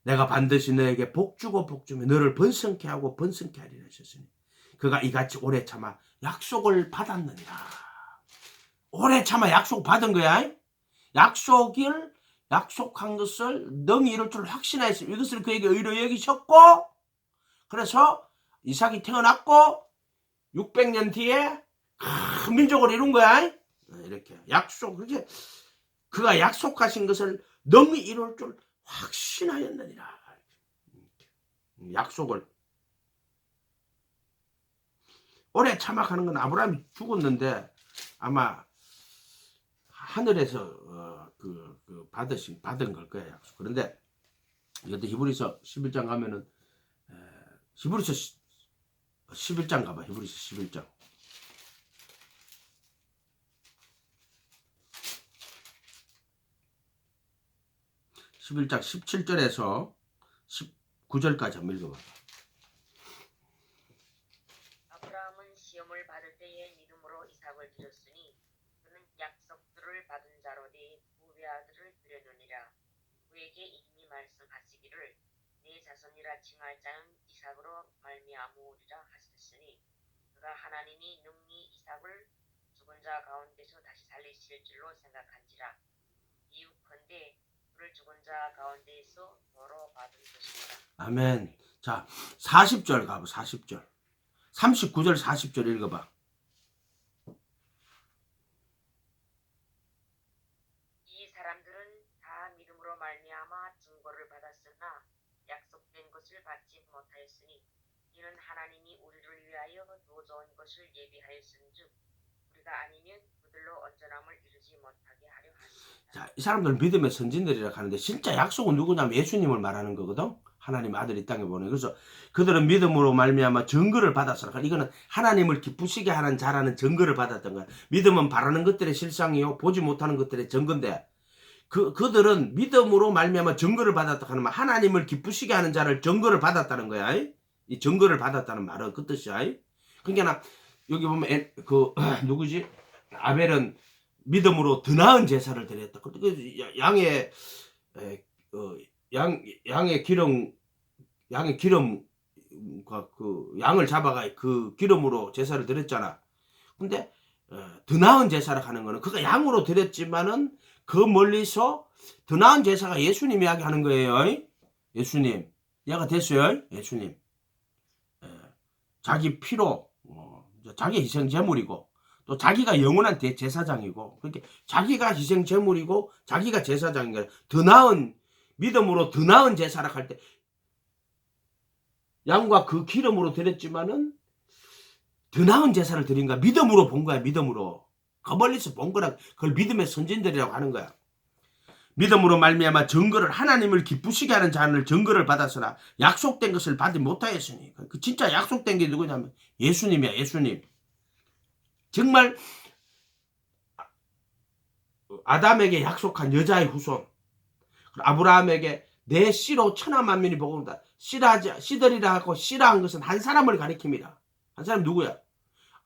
내가 반드시 너에게 복 주고 복 주며 너를 번성케 하고 번성케 하리라 하셨으니 그가 이같이 오래 참아 약속을 받았느니라. 오래 참아 약속 받은 거야. 약속한 것을 능히 이룰 줄 확신하였으니 이것을 그에게 의로 여기셨고 그래서 이삭이 태어났고 600년 뒤에 큰 민족을 이룬 거야. 이렇게 약속 그렇게 그가 약속하신 것을 능히 이룰 줄 확신하였느니라. 약속을 오래 참아가는 건 아브라함이 죽었는데 아마 하늘에서 받은 걸 거야 약속. 그런데 이것도 히브리서 11장 가면은 히브리서 11장 가봐. 히브리서 11장. (11장) 17절에서 19절까지 한번 읽어봐. 아브라함은 시험을 받을 때에 믿음으로 이삭을 드렸으니 그는 약속들을 받은 자로 되 두 배아들을 드렸느니라. 그에게 이름이 말씀하시기를 네 자손이라 칭할 자는 이삭으로 말미암으리라 하셨으니 그가 하나님이 능히 이삭을 죽은 자 가운데서 다시 살리실 줄로 생각한지라. 이웃컨대 그를 죽은 자 가운데에서 너로 받은 것이니라. 아멘. 자, 40절 가봐. 40절. 39절 40절 읽어봐. 이 사람들은 다 믿음으로 말미암아 증거를 받았으나 약속된 것을 받지 못하였으니 이는 하나님이 우리를 위하여 더 좋은 것을 예비하였은즉 우리가 아니면 그들로 온전함을 이루지 못하게 하려 하십니다. 자, 이 사람들 믿음의 선진들이라 하는데 진짜 약속은 누구냐면 예수님을 말하는 거거든. 하나님 아들이 이 땅에 보내. 그래서 그들은 믿음으로 말미암아 증거를 받았어. 이거는 하나님을 기쁘시게 하는 자라는 증거를 받았던 거야. 믿음은 바라는 것들의 실상이요 보지 못하는 것들의 증거인데 그들은 믿음으로 말미암아 증거를 받았다 하는 말, 하나님을 기쁘시게 하는 자를 증거를 받았다는 거야. 이 증거를 받았다는 말은 그 뜻이야. 그러니까 여기 보면 누구지? 아벨은 믿음으로 더 나은 제사를 드렸다. 양의 기름과 그 양을 잡아가 그 기름으로 제사를 드렸잖아. 근데 더 나은 제사를 하는 거는 그가 양으로 드렸지만은 그 멀리서 더 나은 제사가 예수님 이야기하는 거예요. 예수님 이해가 됐어요? 예수님 자기 피로 자기 희생 제물이고 또 자기가 영원한 제사장이고 그렇게 자기가 희생 제물이고 자기가 제사장인 거야. 더 나은 믿음으로 더 나은 제사를 할 때 양과 그 기름으로 드렸지만은 더 나은 제사를 드린 거야. 믿음으로 본 거야. 믿음으로 그 멀리서 본 거라 그걸 믿음의 선진들이라고 하는 거야. 믿음으로 말미암아 증거를 하나님을 기쁘시게 하는 자를 증거를 받았으나 약속된 것을 받지 못하였으니 그 진짜 약속된 게 누구냐면 예수님이야. 예수님. 정말 아담에게 약속한 여자의 후손 아브라함에게 내 씨로 천하 만민이 복음이다. 씨들이라 하고 씨라 한 것은 한 사람을 가리킵니다. 한 사람 누구야?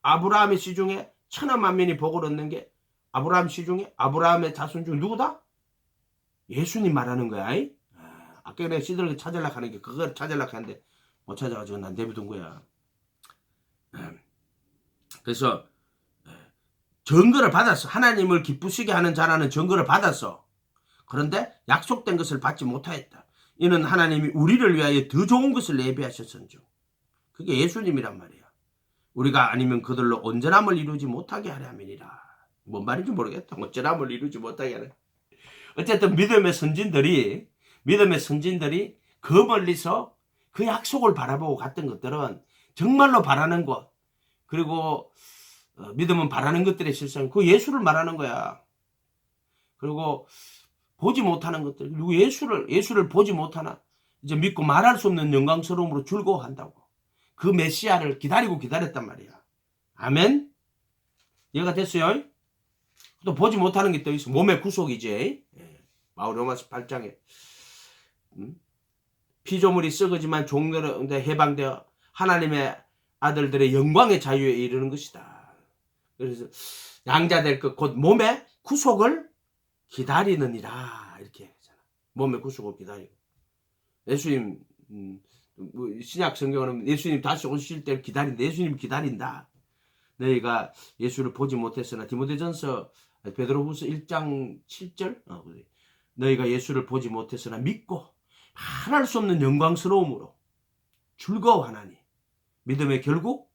아브라함의 씨 중에 천하 만민이 복을 얻는 게 아브라함 씨 중에 아브라함의 자손 중 누구다? 예수님 말하는 거야. 아까 내가 씨들을 찾으려고 하는 게 그걸 찾으려고 하는데 못 찾아가지고 난 내비둔 거야. 그래서 증거를 받았어. 하나님을 기쁘시게 하는 자라는 증거를 받았어. 그런데 약속된 것을 받지 못하였다. 이는 하나님이 우리를 위하여 더 좋은 것을 예비하셨은즉. 그게 예수님이란 말이야. 우리가 아니면 그들로 온전함을 이루지 못하게 하려 함이니라. 뭔 말인지 모르겠다. 온전함을 이루지 못하게 하려. 어쨌든 믿음의 선진들이 그 멀리서 그 약속을 바라보고 갔던 것들은 정말로 바라는 것 그리고 믿음은 바라는 것들의 실상 그 예수를 말하는 거야. 그리고 보지 못하는 것들 그리고 예수를 보지 못하나 이제 믿고 말할 수 없는 영광스러움으로 즐거워한다고. 그 메시아를 기다렸단 말이야. 아멘. 이해가 됐어요? 또 보지 못하는 게 또 있어. 몸의 구속이지. 로마서 8장에 피조물이 썩어지만 종들은 해방되어 하나님의 아들들의 영광의 자유에 이르는 것이다. 그래서 양자 될 것 곧 몸의 구속을 기다리느니라 이렇게 하잖아. 몸의 구속을 기다리고 예수님 신약 성경은 예수님 다시 오실 때를 기다린다. 예수님 기다린다. 너희가 예수를 보지 못했으나 디모데전서 베드로후서 1장 7절 너희가 예수를 보지 못했으나 믿고 말할 수 없는 영광스러움으로 즐거워하나니 믿음의 결국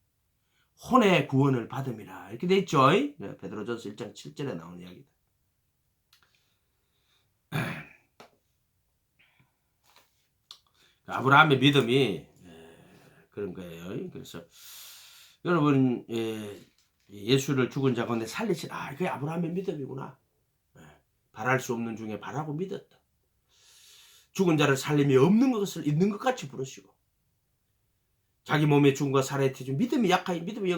혼의 구원을 받음이라 이렇게 돼 있죠. 베드로전서 1장 7절에 나오는 이야기다. 아브라함의 믿음이 그런 거예요. 그래서 여러분 예수를 죽은 자 가운데 살리신 그게 아브라함의 믿음이구나. 바랄 수 없는 중에 바라고 믿었다. 죽은 자를 살림이 없는 것을 있는 것 같이 부르시고 자기 몸에 죽은 것 살아야 되죠. 믿음이 약하니 믿음이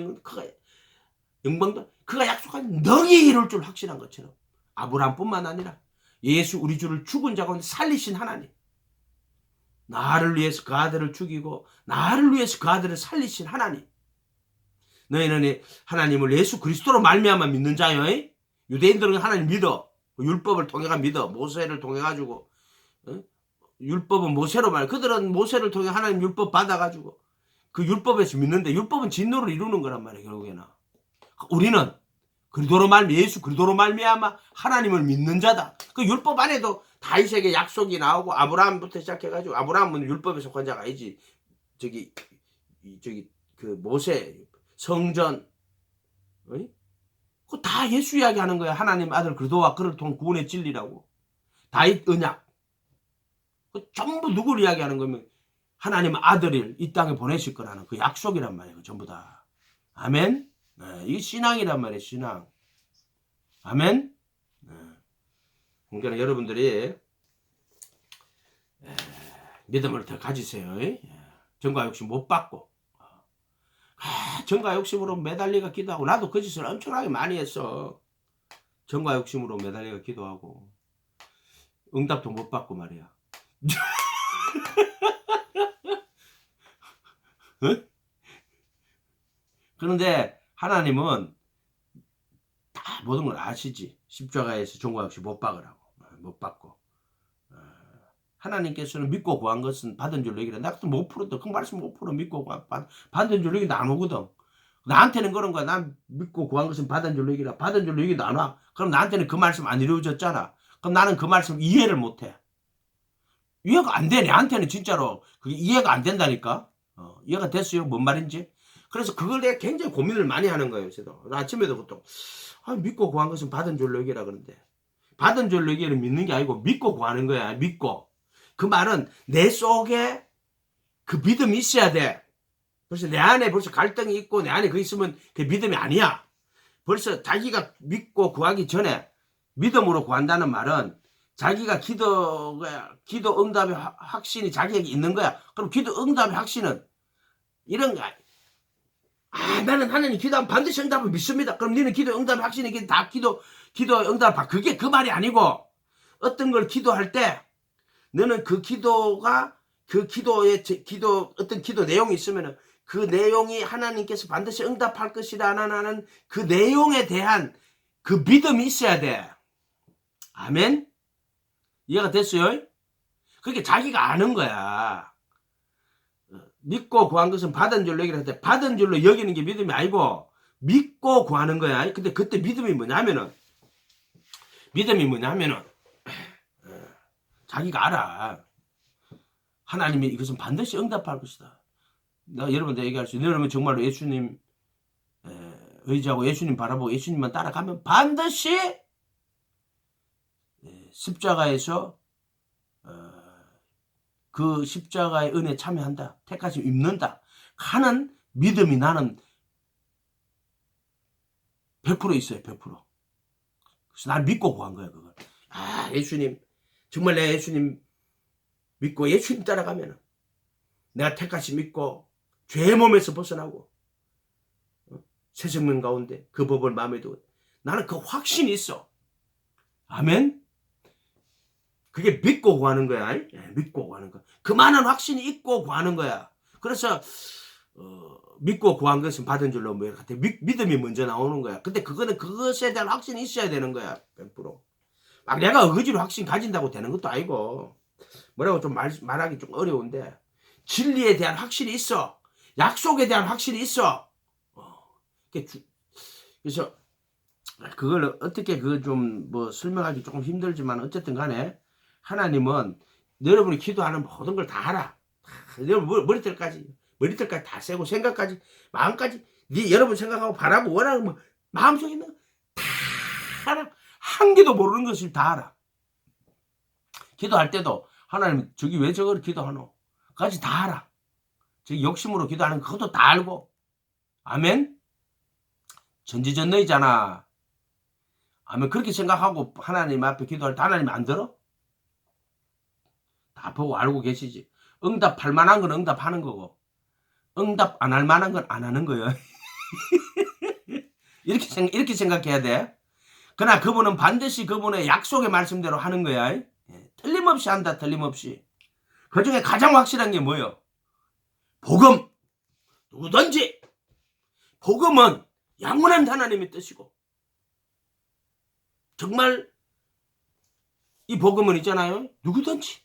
영광도 그가 약속한 능히 이룰 줄 확신한 것처럼 아브라함뿐만 아니라 예수 우리 주를 죽은 자 가운데 살리신 하나님 나를 위해서 그 아들을 죽이고 나를 위해서 그 아들을 살리신 하나님 너희는 하나님을 예수 그리스도로 말미암아 믿는 자요. 유대인들은 하나님 믿어. 율법을 통해가 믿어. 모세를 통해 가지고 율법은 모세로 그들은 모세를 통해 하나님 율법 받아가지고 그 율법에서 믿는데 율법은 진노를 이루는 거란 말이에요. 결국에는 우리는 예수 그리스도로 말미암아 하나님을 믿는 자다. 그 율법 안에도 다윗에게 약속이 나오고 아브라함부터 시작해가지고 아브라함은 율법에 속한 자가 아니지. 저기 그 모세 성전 그거 다 예수 이야기하는 거야. 하나님 아들 그리스도와 그를 통한 구원의 진리라고. 다윗 언약 전부 누구를 이야기하는 거면 하나님 아들을 이 땅에 보내실 거라는 그 약속이란 말이에요. 전부 다. 아멘. 네, 이게 신앙이란 말이에요. 신앙. 아멘. 네. 그러니까 여러분들이 믿음을 더 가지세요. 정과 욕심 못 받고 정과 욕심으로 매달리가 기도하고 나도 그 짓을 엄청나게 많이 했어. 정과 욕심으로 매달리가 기도하고 응답도 못 받고 말이야. 그런데 하나님은 다 모든 걸 아시지. 십자가에서 정과 욕심 못 박으라고. 못 받고 하나님께서는 믿고 구한 것은 받은 줄로 여기라. 나도 못 풀었다. 그 말씀 못 풀어. 믿고 받은 줄로 여기도 안 오거든. 나한테는 그런 거야. 난 믿고 구한 것은 받은 줄로 여기라. 받은 줄로 여기도 안 와. 그럼 나한테는 그 말씀 안 이루어졌잖아. 그럼 나는 그 말씀 이해를 못해. 이해가 안 돼. 내한테는 진짜로 그게 이해가 안 된다니까. 이해가 됐어요? 뭔 말인지? 그래서 그걸 내가 굉장히 고민을 많이 하는 거예요. 저도. 아침에도 보통 믿고 구한 것은 받은 줄로 여기라 그러는데 받은 줄로 여기를 믿는 게 아니고 믿고 구하는 거야. 믿고. 그 말은 내 속에 그 믿음이 있어야 돼. 벌써 내 안에 벌써 갈등이 있고 내 안에 그 있으면 그 믿음이 아니야. 벌써 자기가 믿고 구하기 전에 믿음으로 구한다는 말은 자기가 기도 응답의 확신이 자기에게 있는 거야. 그럼 기도 응답의 확신은 이런 거야. 나는 하나님 기도하면 반드시 응답을 믿습니다. 그럼 너는 기도 응답의 확신이 다 기도 응답을 받. 그게 그 말이 아니고 어떤 걸 기도할 때 너는 그 기도가 그 기도의 어떤 기도 내용이 있으면은 그 내용이 하나님께서 반드시 응답할 것이라는 그 내용에 대한 그 믿음이 있어야 돼. 아멘. 이해가 됐어요? 그게 자기가 아는 거야. 믿고 구한 것은 받은 줄로 여기라 할 때 받은 줄로 여기는 게 믿음이 아니고 믿고 구하는 거야. 근데 그때 믿음이 뭐냐면은 자기가 알아. 하나님이 이것은 반드시 응답할 것이다. 내가 여러분들 얘기할 수 있어요. 여러분 정말로 예수님 의지하고 예수님 바라보고 예수님만 따라가면 반드시 십자가에서 그 십자가의 은혜에 참여한다. 택하심 입는다. 하는 믿음이 나는 100% 있어요. 100%. 그래서 난 믿고 구한 거야. 그걸. 예수님 정말 내가 예수님 믿고 예수님 따라가면 내가 택하심 믿고 죄의 몸에서 벗어나고 새 생명 가운데 그 법을 마음에 두고 나는 그 확신이 있어. 아멘. 그게 믿고 구하는 거야. 믿고 구하는 거야. 그 많은 확신이 있고 구하는 거야. 그래서 믿고 구한 것은 받은 줄로 믿음이 먼저 나오는 거야. 근데 그거는 그것에 대한 확신이 있어야 되는 거야. 100%. 막 내가 의지로 확신 가진다고 되는 것도 아니고 뭐라고 좀 말하기 좀 어려운데 진리에 대한 확신이 있어. 약속에 대한 확신이 있어. 그래서 그걸 어떻게 좀 뭐 설명하기 조금 힘들지만 어쨌든 간에 하나님은 여러분이 기도하는 모든 걸 다 알아. 여러분 머리털까지 다 세고 생각까지 마음까지 여러분 생각하고 바라고 원하는 뭐 마음속에 있는 거 다 알아. 한 개도 모르는 것을 다 알아. 기도할 때도 하나님 저기 왜 저걸 기도하노? 까지 다 알아. 저기 욕심으로 기도하는 그것도 다 알고. 아멘. 전지전능이잖아. 아멘. 그렇게 생각하고 하나님 앞에 기도할 때 하나님 안 들어? 다 보고 알고 계시지. 응답할 만한 건 응답하는 거고 응답 안 할 만한 건 안 하는 거예요. 이렇게 생각해야 돼. 그러나 그분은 반드시 그분의 약속의 말씀대로 하는 거야. 틀림없이 한다. 틀림없이. 그중에 가장 확실한 게 뭐예요? 복음. 누구든지 복음은 영원한 하나님의 뜻이고 정말 이 복음은 있잖아요. 누구든지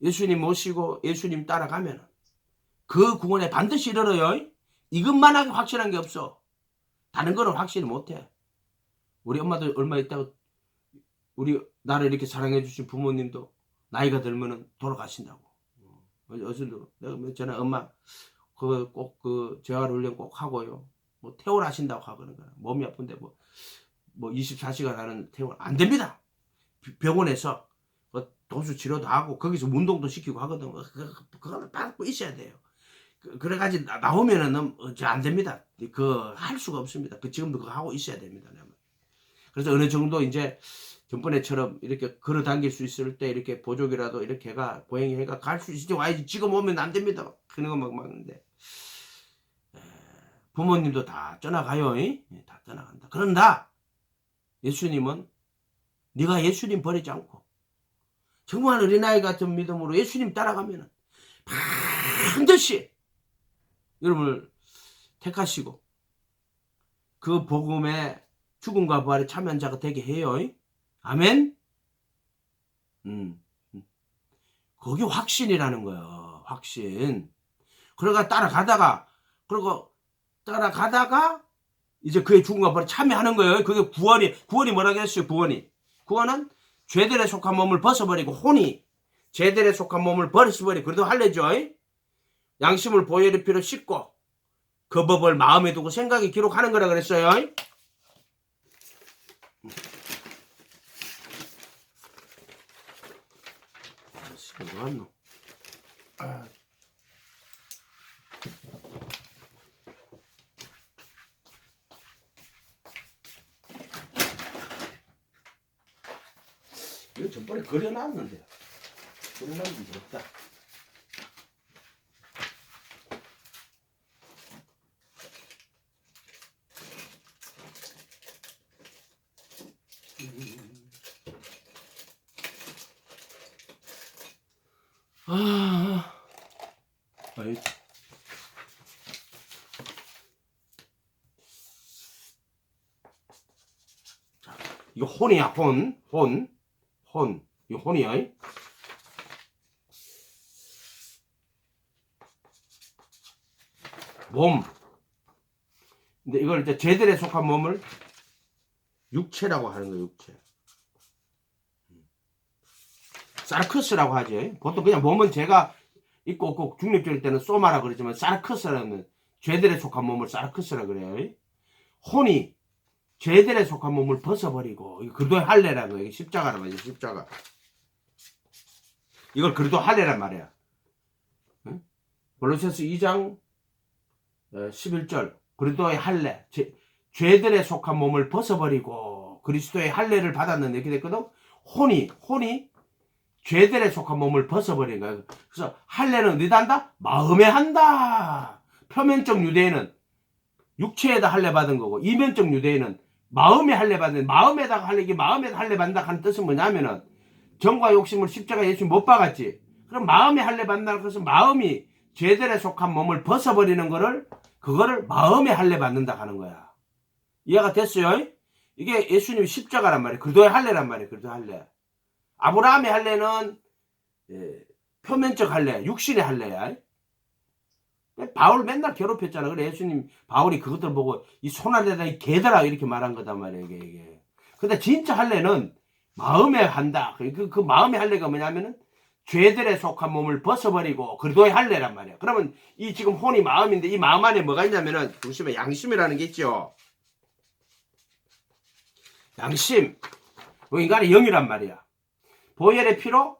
예수님 모시고 예수님 따라가면 그 구원에 반드시 이르러요. 이것만하게 확실한 게 없어. 다른 거는 확실히 못해. 우리 엄마도 얼마 있다가 우리 나를 이렇게 사랑해 주신 부모님도 나이가 들면은 돌아가신다고. 어슬도 내가 전에 엄마 그 꼭 그 재활 훈련 꼭 하고요. 뭐 퇴원하신다고 하거든. 몸이 아픈데 뭐 24시간 하는 퇴원 안 됩니다. 병원에서 도수 치료도 하고 거기서 운동도 시키고 하거든. 그걸 받고 있어야 돼요. 그래가지고 나오면은 안 됩니다. 할 수가 없습니다. 지금도 그거 하고 있어야 됩니다. 그래서 어느 정도 이제 전번에처럼 이렇게 걸어 당길 수 있을 때 이렇게 보조기라도 이렇게 해가 보행이 해가 갈 수 있지 와야지. 지금 오면 안 됩니다. 그런 거 막 막는데 부모님도 다 떠나가요. 다 떠나간다. 그런다 예수님은 네가 예수님 버리지 않고 정말 어린아이 같은 믿음으로 예수님 따라가면 반드시 여러분을 택하시고 그 복음의 죽음과 부활에 참여한 자가 되게 해요. 아멘. 그게 확신이라는 거예요. 확신. 그러가 따라가다가 이제 그의 죽음과 부활에 참여하는 거예요. 그게 구원이 뭐라고 했어요? 구원은 죄들에 속한 몸을 벗어버리고 혼이 죄들에 속한 몸을 벗어버리고 그래도 할래죠. 양심을 보혈의 피로 씻고 그 법을 마음에 두고 생각에 기록하는 거라 그랬어요. 시간 왔노? 이거 전번에 그려놨는데 그려놨는데 없다. 아이. 자, 이거 혼이야, 혼. 이거 혼이야. 몸. 근데 이걸 이제 죄들에 속한 몸을 육체라고 하는 거예요, 육체. 사르크스라고 하지. 보통 그냥 몸은 제가 있고 없고 중립적일 때는 소마라 그러지만 사르크스라는 죄들에 속한 몸을 사르크스라 그래요. 혼이 죄들에 속한 몸을 벗어버리고 이거 그리스도의 할례라는 거예요. 십자가란 말이에요. 십자가. 이걸 그리스도 할례란 말이야. 응? 골로새서 2장 11절 그리스도의 할례 죄들에 속한 몸을 벗어버리고 그리스도의 할례를 받았는데 이렇게 됐거든. 혼이 죄들에 속한 몸을 벗어버린 거야. 그래서 할례는 어디다 한다? 마음에 한다. 표면적 유대인은 육체에다 할례 받은 거고 이면적 유대인은 마음에 할례 받는 마음에다가 할례 이게 마음에다 할례 받는다 하는 뜻은 뭐냐면은 정과 욕심을 십자가 예수 못 박았지. 그럼 마음에 할례 받는다는 것은 마음이 죄들에 속한 몸을 벗어버리는 그거를 마음에 할례 받는다 하는 거야. 이해가 됐어요? 이게 예수님의 십자가란 말이에요. 그리스도의 할례란 말이에요. 그리스도의 할례. 아브라함의 할례는 표면적 할례, 육신의 할례야. 바울 맨날 괴롭혔잖아. 그래 예수님 바울이 그것들 보고 이 손안에다 이 개들아 이렇게 말한 거단 말이야 이게. 근데 진짜 할례는 마음에 한다. 그 마음의 할례가 뭐냐면은 죄들에 속한 몸을 벗어버리고 그리스도의 할례란 말이야. 그러면 이 지금 혼이 마음인데 이 마음 안에 뭐가 있냐면은 보시면 양심이라는 게 있죠. 양심, 인간의 영이란 말이야. 보혈의 피로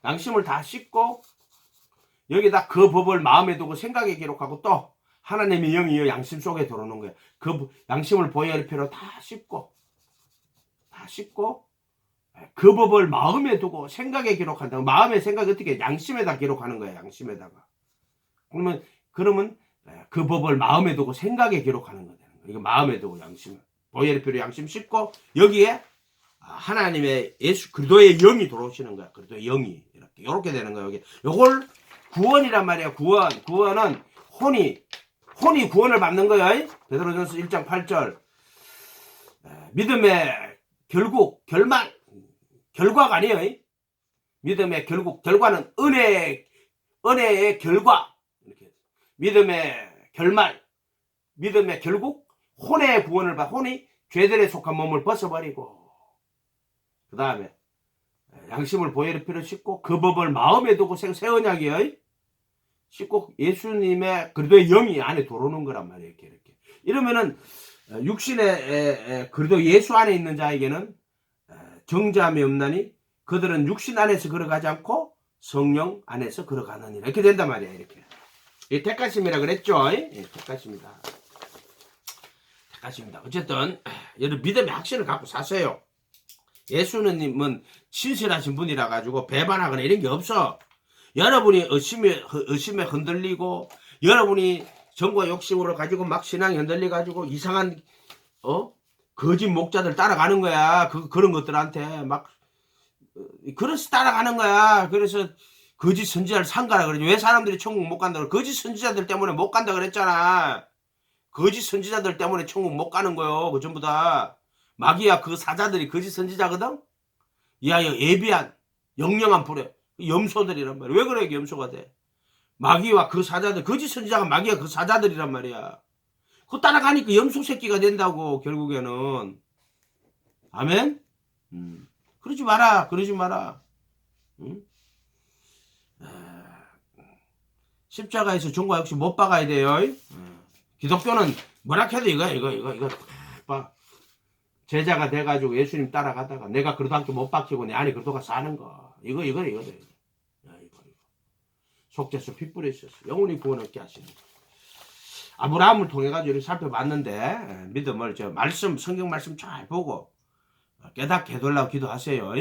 양심을 다 씻고 여기다 그 법을 마음에 두고 생각에 기록하고 또 하나님의 영이 양심 속에 들어오는 거야. 그 양심을 보혈의 피로 다 씻고 그 법을 마음에 두고 생각에 기록한다고. 마음의 생각이 어떻게 양심에다 기록하는 거야. 양심에다가. 그러면 그 법을 마음에 두고 생각에 기록하는 거야. 이거 마음에 두고 양심을 보혈의 피로 양심 씻고 여기에 하나님의 예수 그리스도의 영이 들어오시는 거야. 그리스도의 영이 이렇게 되는 거야. 여기 요걸 구원이란 말이야. 구원은 혼이 구원을 받는 거야. 베드로전서 1장 8절 믿음의 결과가 아니에요. 믿음의 결과는 은혜의 결과. 이렇게. 믿음의 결말. 믿음의 결국 혼의 구원을 받, 혼이 죄들에 속한 몸을 벗어버리고, 그 다음에 양심을 보혈의 피로 씻고 그 법을 마음에 두고 새 언약이요. 씻고 예수님의 그래도 영이 안에 들어오는 거란 말이에요. 이렇게. 이러면은 육신의 그래도 예수 안에 있는 자에게는 정죄함이 없나니 그들은 육신 안에서 걸어가지 않고 성령 안에서 걸어가느니라. 이렇게 된단 말이에요. 이렇게. 이 택하심이라 그랬죠. 예, 택하심이다. 택하심이다. 어쨌든 여러분 믿음의 확신을 갖고 사세요. 예수님은 신실하신 분이라 가지고 배반하거나 이런 게 없어. 여러분이 의심에 흔들리고 여러분이 정과 욕심으로 가지고 막 신앙이 흔들려 가지고 이상한 거짓 목자들 따라가는 거야. 그런 것들한테 막 그래서 따라가는 거야. 그래서 거짓 선지자를 상가라 그러지. 왜 사람들이 천국 못 간다 그래? 거짓 선지자들 때문에 못 간다 그랬잖아. 거짓 선지자들 때문에 천국 못 가는 거요. 그 전부 다 마귀야 그 사자들이 거짓 선지자거든. 이하여 예비한 영영한 불에 염소들이란 말이야. 왜 그래 염소가 돼? 마귀와 그 사자들, 거짓 선지자가 마귀와 그 사자들이란 말이야. 그거 따라가니까 염소 새끼가 된다고 결국에는. 아멘. 그러지 마라. 그러지 마라. 응? 십자가에서 종과 역시 못 박아야 돼요. 기독교는 뭐라 해도 이거 봐. 제자가 돼가지고 예수님 따라가다가 내가 그래도 함께 못 박히고 내 안에 그래도가 사는 거. 이거. 속죄서 핏불에 있었어. 영원히 구원 얻게 하시는 거. 아브라함을 통해 가지고 이렇게 살펴봤는데 믿음을 성경 말씀 잘 보고 깨닫게 해달라고 기도하세요.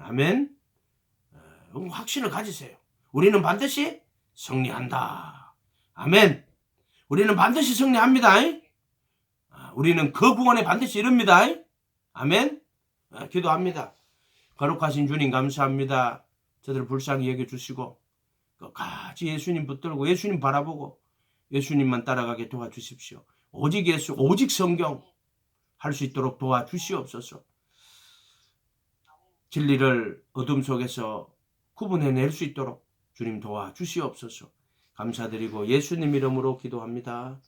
아멘. 확신을 가지세요. 우리는 반드시 승리한다. 아멘. 우리는 반드시 승리합니다. 우리는 그 구원에 반드시 이릅니다. 아멘. 기도합니다. 거룩하신 주님 감사합니다. 저들 불쌍히 여겨주시고 끝까지 예수님 붙들고 예수님 바라보고 예수님만 따라가게 도와주십시오. 오직 예수, 오직 성경 할 수 있도록 도와주시옵소서. 진리를 어둠 속에서 구분해낼 수 있도록 주님 도와주시옵소서. 감사드리고 예수님 이름으로 기도합니다.